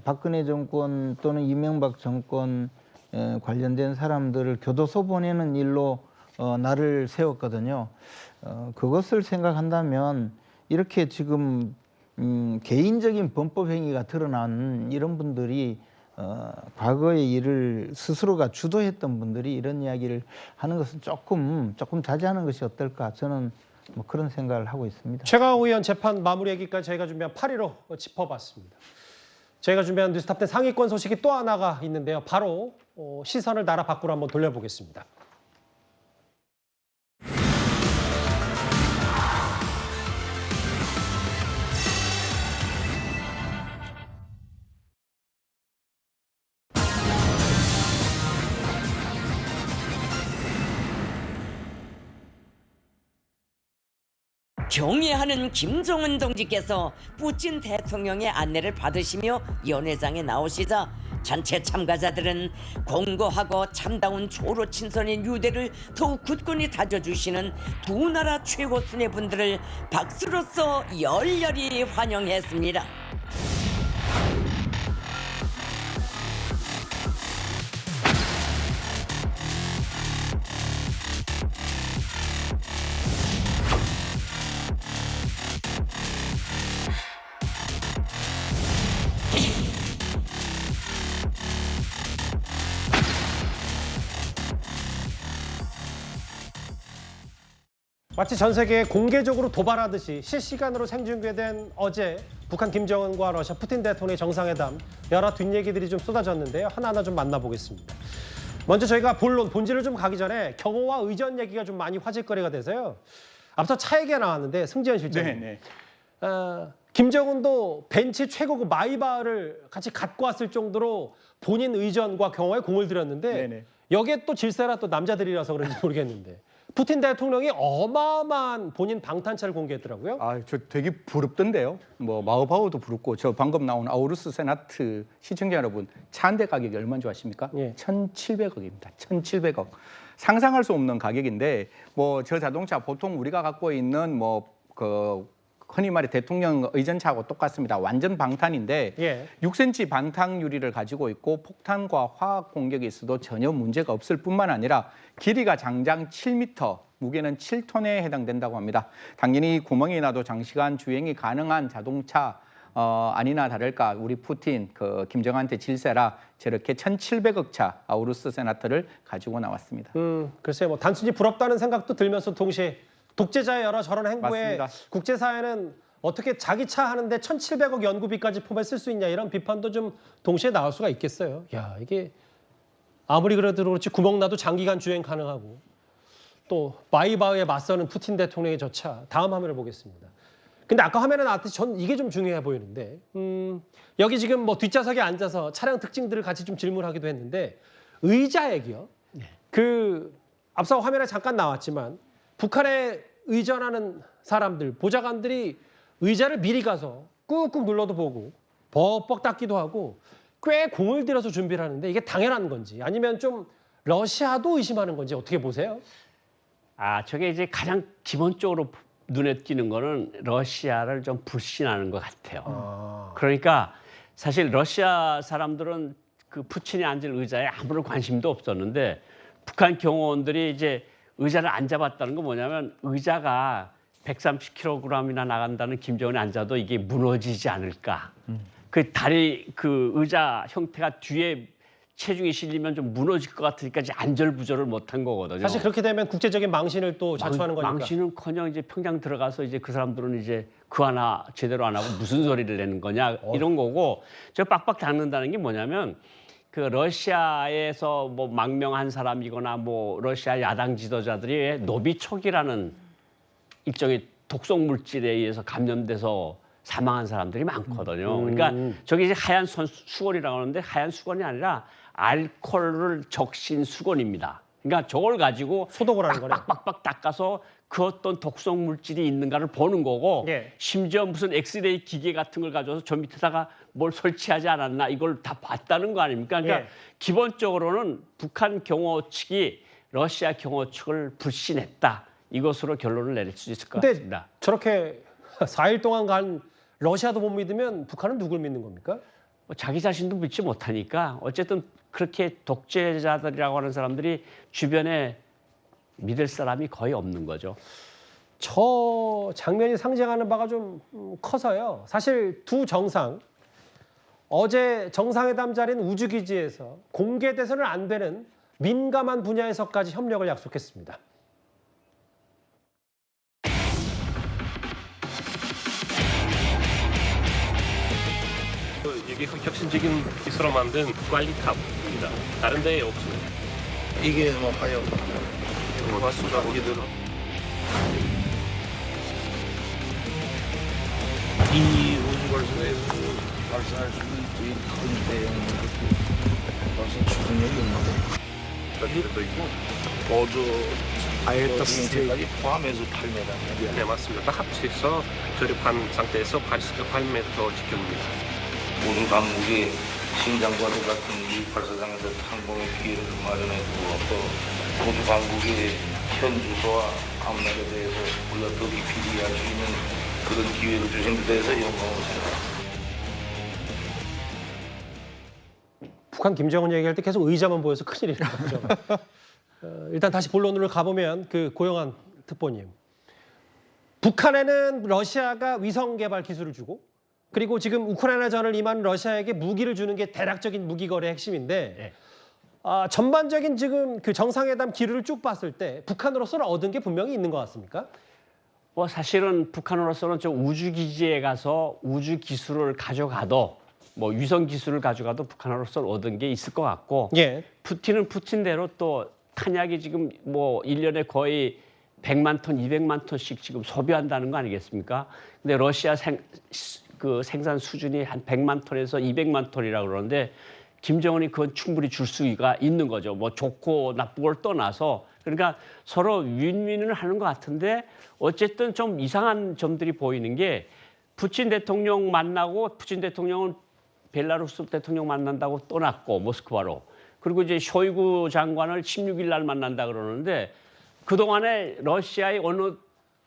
박근혜 정권 또는 이명박 정권 관련된 사람들을 교도소 보내는 일로 날을 세웠거든요. 그것을 생각한다면 이렇게 지금 개인적인 범법 행위가 드러난 이런 분들이 과거의 일을 스스로가 주도했던 분들이 이런 이야기를 하는 것은 조금 자제하는 것이 어떨까, 저는 뭐 그런 생각을 하고 있습니다. 최강욱 의원 재판 마무리하기까지 저희가 준비한 8위로 짚어봤습니다. 저희가 준비한 뉴스탑 10 상위권 소식이 또 하나가 있는데요. 바로 시선을 나라 밖으로 한번 돌려보겠습니다. 경애하는 김정은 동지께서 푸틴 대통령의 안내를 받으시며 연회장에 나오시자 전체 참가자들은 공고하고 참다운 조로 친선의 유대를 더욱 굳건히 다져주시는 두 나라 최고 수뇌분들을 박수로서 열렬히 환영했습니다. 마치 전 세계에 공개적으로 도발하듯이 실시간으로 생중계된 어제 북한 김정은과 러시아 푸틴 대통령의 정상회담, 여러 뒷얘기들이 좀 쏟아졌는데요. 하나하나 좀 만나보겠습니다. 먼저 저희가 본질을 좀 가기 전에 경호와 의전 얘기가 좀 많이 화제거리가 돼서요. 앞서 차 얘기가 나왔는데 승지현 실장님. 김정은도 벤치 최고급 마이바흐를 같이 갖고 왔을 정도로 본인 의전과 경호에 공을 들였는데 여기에 또 질세라 또 남자들이라서 그런지 모르겠는데 푸틴 대통령이 어마어마한 본인 방탄차를 공개했더라고요. 아, 저 되게 부럽던데요. 뭐 마우바우도 부럽고 저 방금 나온 아우루스 세나트 시청자 여러분, 차 한 대 가격이 얼마인 줄 아십니까? 1,700억입니다. 1,700억. 상상할 수 없는 가격인데 뭐 저 자동차 보통 우리가 갖고 있는 뭐 흔히 말해 대통령 의전차하고 똑같습니다. 완전 방탄인데 6cm 방탄 유리를 가지고 있고 폭탄과 화학 공격이 있어도 전혀 문제가 없을 뿐만 아니라 길이가 장장 7m, 무게는 7톤에 해당된다고 합니다. 당연히 구멍이 나도 장시간 주행이 가능한 자동차 아니나 다를까 우리 푸틴 김정한테 질세라 저렇게 1,700억 차 아우루스 세나트를 가지고 나왔습니다. 글쎄요, 뭐 단순히 부럽다는 생각도 들면서 동시에 독재자의 여러 저런 행보에 맞습니다. 국제사회는 어떻게 자기 차 하는데 1,700억 연구비까지 포함해 쓸 수 있냐 이런 비판도 좀 동시에 나올 수가 있겠어요. 야, 이게 아무리 그래도 그렇지 구멍 나도 장기간 주행 가능하고 또 마이바흐에 맞서는 푸틴 대통령의 저 차. 다음 화면을 보겠습니다. 근데 아까 화면에 나왔듯이 전 이게 좀 중요해 보이는데 여기 지금 뭐 뒷좌석에 앉아서 차량 특징들을 같이 좀 질문하기도 했는데 의자 얘기요. 앞서 화면에 잠깐 나왔지만 북한에 의전하는 사람들, 보좌관들이 의자를 미리 가서 꾹꾹 눌러도 보고 벅벅 닦기도 하고 꽤 공을 들여서 준비를 하는데 이게 당연한 건지 아니면 좀 러시아도 의심하는 건지 어떻게 보세요? 저게 이제 가장 기본적으로 눈에 띄는 거는 러시아를 좀 불신하는 것 같아요. 그러니까 사실 러시아 사람들은 그 푸틴이 앉을 의자에 아무런 관심도 없었는데 북한 경호원들이 이제 의자를 안 잡았다는 건 뭐냐면 의자가 130kg이나 나간다는 김정은이 앉아도 이게 무너지지 않을까. 그 다리 그 의자 형태가 뒤에 체중이 실리면 좀 무너질 것 같으니까 이제 안절부절을 못한 거거든요. 사실 그렇게 되면 국제적인 망신을 또 자초하는 거니까. 망신은커녕 이제 평양 들어가서 이제 그 사람들은 이제 그 하나 제대로 안 하고 무슨 소리를 내는 거냐 이런 거고 저 빡빡 닦는다는 게 뭐냐면 그 러시아에서 뭐 망명한 사람이거나 뭐 러시아 야당 지도자들이 노비촉이라는 일종의 독성 물질에 의해서 감염돼서 사망한 사람들이 많거든요. 그러니까 저기 이제 하얀 수건이라고 하는데 하얀 수건이 아니라 알코올을 적신 수건입니다. 그러니까 저걸 가지고 소독을 하는 거네. 빡빡 닦아서 그 어떤 독성 물질이 있는가를 보는 거고 예. 심지어 무슨 엑스레이 기계 같은 걸 가져와서 저 밑에다가 뭘 설치하지 않았나 이걸 다 봤다는 거 아닙니까? 그러니까 예. 기본적으로는 북한 경호 측이 러시아 경호 측을 불신했다. 이것으로 결론을 내릴 수 있을 것 같습니다. 저렇게 4일 동안 간 러시아도 못 믿으면 북한은 누굴 믿는 겁니까? 뭐 자기 자신도 믿지 못하니까 어쨌든 그렇게 독재자들이라고 하는 사람들이 주변에 믿을 사람이 거의 없는 거죠. 저 장면이 상징하는 바가 좀 커서요. 사실 두 정상, 어제 정상회담 자리인 우주기지에서 공개돼서는 안 되는 민감한 분야에서까지 협력을 약속했습니다. 이게 혁신적인 기술로 만든 관리탑입니다. 다른 데에 없습니다. 이게 뭐 봐요. 수사기들은 이 우주발사에서 발사할 수 있는 제일 큰 대형은 발사 추진력이 있는데 여기도 있고 보조 아이터스까지 포함해서 8m. 네, 맞습니다. 다 합쳐서 조립한 상태에서 8m 지켰습니다. 우주 당국이 심장과도 같은 이 발사장에서 항공의 기회를 마련해주고 또 우주 당국의 현 주소와 앞날에 대해서 우리가 더 깊이 이해할 수 있는 그런 기회를 주신 데 대해서 영광을 생각합니다. 북한 김정은 얘기할 때 계속 의자만 보여서 큰일이라는 거죠. 일단 다시 본론으로 가보면 그 고영한 특보님. 북한에는 러시아가 위성 개발 기술을 주고 그리고 지금 우크라이나전을 임한 러시아에게 무기를 주는 게 대략적인 무기 거래 핵심인데 전반적인 지금 그 정상회담 기류를 쭉 봤을 때 북한으로서는 얻은 게 분명히 있는 것 같습니까? 뭐 사실은 북한으로서는 저 우주 기지에 가서 우주 기술을 가져가도 뭐 위성 기술을 가져가도 북한으로서 얻은 게 있을 것 같고 예. 푸틴은 푸틴대로 또 탄약이 지금 뭐 1년에 거의 100만 톤, 200만 톤씩 지금 소비한다는 거 아니겠습니까? 근데 러시아 생산 수준이 한 100만 톤에서 200만 톤이라고 그러는데 김정은이 그건 충분히 줄 수가 있는 거죠. 뭐 좋고 나쁘고를 떠나서 그러니까 서로 윈윈을 하는 것 같은데 어쨌든 좀 이상한 점들이 보이는 게 푸틴 대통령 만나고 푸틴 대통령은 벨라루스 대통령 만난다고 떠났고 모스크바로 그리고 이제 쇼이구 장관을 16일 날 만난다 그러는데 그동안에 러시아의 어느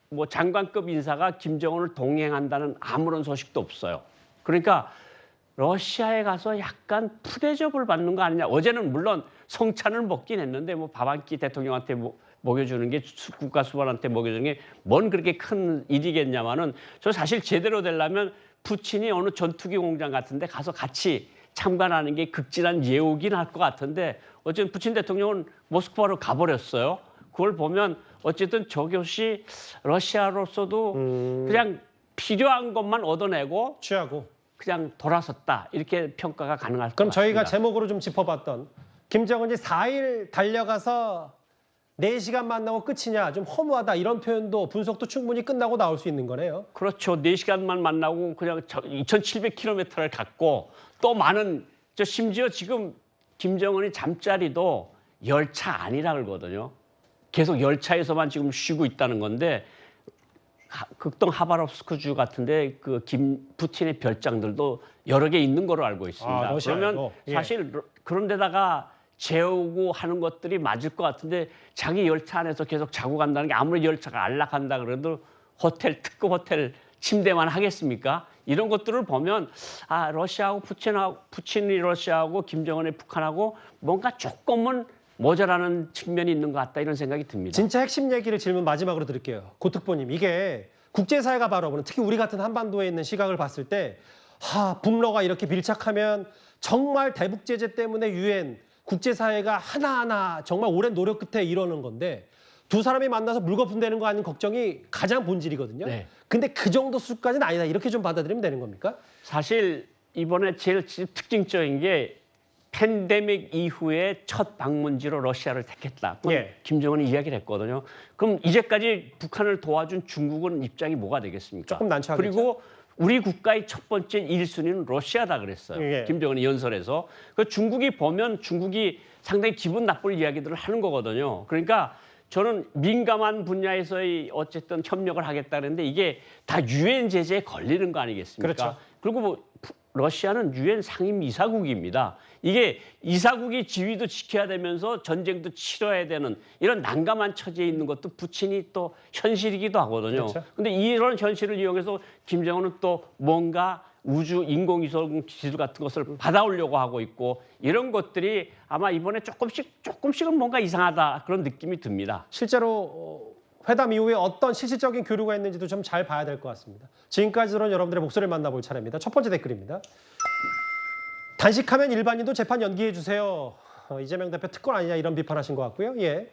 뭐 장관급 인사가 김정은을 동행한다는 아무런 소식도 없어요. 그러니까 러시아에 가서 약간 푸대접을 받는 거 아니냐. 어제는 물론 성찬을 먹긴 했는데 뭐 밥 한 끼 대통령한테 먹여주는 게 국가 수반한테 먹여주는 게 뭔 그렇게 큰 일이겠냐마는 저 사실 제대로 되려면 푸틴이 어느 전투기 공장 같은 데 가서 같이 참관하는 게 극진한 예우긴 할 것 같은데 어쨌든 푸틴 대통령은 모스크바로 가버렸어요. 그걸 보면 어쨌든 저것이 러시아로서도 그냥 필요한 것만 얻어내고 취하고 그냥 돌아섰다 이렇게 평가가 가능할 것 그럼 같습니다. 저희가 제목으로 좀 짚어봤던 김정은이 4일 달려가서 4시간 만나고 끝이냐 좀 허무하다 이런 표현도 분석도 충분히 끝나고 나올 수 있는 거네요. 그렇죠. 4시간만 만나고 그냥 2,700km를 갔고 또 많은 심지어 지금 김정은이 잠자리도 열차 아니라 그러거든요. 계속 열차에서만 지금 쉬고 있다는 건데 극동 하바롭스크주 같은데 그 푸틴의 별장들도 여러 개 있는 거로 알고 있습니다. 그러면 사실 그런 데다가 재우고 하는 것들이 맞을 것 같은데 자기 열차 안에서 계속 자고 간다는 게 아무리 열차가 안락한다 그래도 특급 호텔 침대만 하겠습니까? 이런 것들을 보면 러시아하고 푸틴이 러시아하고 김정은이 북한하고 뭔가 조금은 모자라는 측면이 있는 것 같다 이런 생각이 듭니다. 진짜 핵심 얘기를 질문 마지막으로 드릴게요. 고특보님 이게 국제사회가 바라보는 특히 우리 같은 한반도에 있는 시각을 봤을 때 북러가 이렇게 밀착하면 정말 대북 제재 때문에 유엔 국제사회가 하나하나 정말 오랜 노력 끝에 이러는 건데 두 사람이 만나서 물거품되는 거 아닌 걱정이 가장 본질이거든요. 네. 근데 그 정도 수까지는 아니다 이렇게 좀 받아들이면 되는 겁니까? 사실 이번에 제일 특징적인 게 팬데믹 이후에 첫 방문지로 러시아를 택했다. 김정은이 이야기를 했거든요. 그럼 이제까지 북한을 도와준 중국은 입장이 뭐가 되겠습니까? 조금 난처하겠죠. 그리고 우리 국가의 첫 번째 1순위는 러시아다 그랬어요. 김정은이 연설에서. 그 중국이 보면 중국이 상당히 기분 나쁠 이야기들을 하는 거거든요. 그러니까 저는 민감한 분야에서의 어쨌든 협력을 하겠다는데 이게 다 유엔 제재에 걸리는 거 아니겠습니까? 그렇죠. 그리고 뭐 러시아는 유엔 상임 이사국입니다. 이게 이사국이 지위도 지켜야 되면서 전쟁도 치러야 되는 이런 난감한 처지에 있는 것도 부친이 또 현실이기도 하거든요. 그렇죠. 근데 이런 현실을 이용해서 김정은은 또 뭔가 우주 인공위성 기술 같은 것을 받아오려고 하고 있고 이런 것들이 아마 이번에 조금씩은 뭔가 이상하다 그런 느낌이 듭니다. 실제로 회담 이후에 어떤 실질적인 교류가 있는지도 좀 잘 봐야 될 것 같습니다. 지금까지 들은 여러분들의 목소리를 만나볼 차례입니다. 첫 번째 댓글입니다. 단식하면 일반인도 재판 연기해 주세요. 이재명 대표 특권 아니냐 이런 비판하신 것 같고요. 예.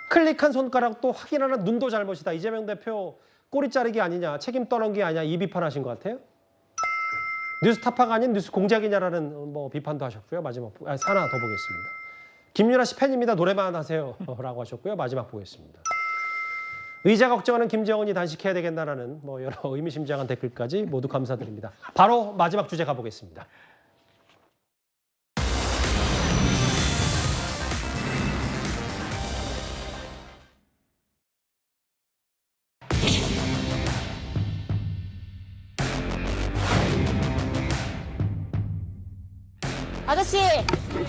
클릭한 손가락도 확인하는 눈도 잘못이다. 이재명 대표 꼬리 자르기 아니냐, 책임 떠넘기 아니냐 이 비판하신 것 같아요. 뉴스타파가 아닌 뉴스 공작이냐라는 뭐 비판도 하셨고요. 마지막 하나 더 보겠습니다. 김윤아 씨 팬입니다. 노래만 하세요. 라고 하셨고요. 마지막 보겠습니다. 의자 걱정하는 김정은이 단식해야 되겠나라는 뭐 여러 의미심장한 댓글까지 모두 감사드립니다. 바로 마지막 주제 가보겠습니다. 아저씨,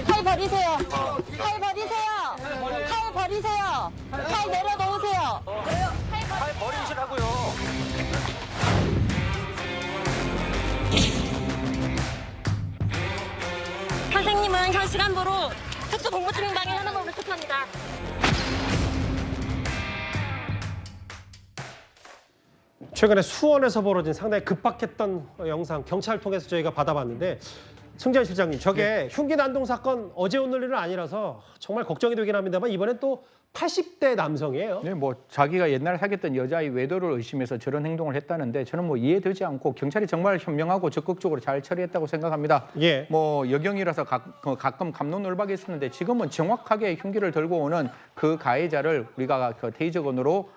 칼 버리세요. 칼 버리세요. 칼 버리세요. 칼 내려놓으세요. 그래요? 칼 버리시라고요. 선생님은 현 시간부로 특수공무집행방해 하는 걸로 체포합니다. 최근에 수원에서 벌어진 상당히 급박했던 영상 경찰 통해서 저희가 받아봤는데 승재현 실장님, 저게 흉기 난동 사건 어제 오늘 일은 아니라서 정말 걱정이 되긴 합니다만 이번엔 또 80대 남성이에요. 네, 뭐 자기가 옛날에 사귀었던 여자의 외도를 의심해서 저런 행동을 했다는데 저는 뭐 이해되지 않고 경찰이 정말 현명하고 적극적으로 잘 처리했다고 생각합니다. 예. 뭐 여경이라서 가끔 갑론을박했었는데 지금은 정확하게 흉기를 들고 오는 그 가해자를 우리가 그 테이저건으로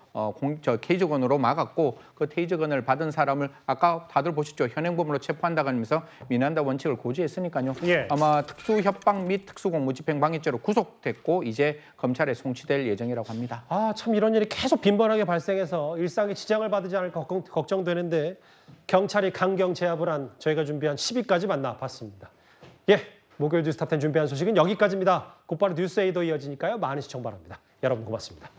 테이저건으로 막았고 그 테이저건을 받은 사람을 아까 다들 보셨죠. 현행범으로 체포한다고 하면서 민한다 원칙을 고지했으니까요. 예. 아마 특수협박 및 특수공무집행방해죄로 구속됐고 이제 검찰에 송치될 예정이라고 합니다. 아, 참 이런 일이 계속 빈번하게 발생해서 일상에 지장을 받지 않을까 걱정되는데 경찰이 강경 제압을 한 저희가 준비한 10위까지 만나봤습니다. 예, 목요일 뉴스탑10 준비한 소식은 여기까지입니다. 곧바로 뉴스에이도 이어지니까요. 많은 시청 바랍니다. 여러분 고맙습니다.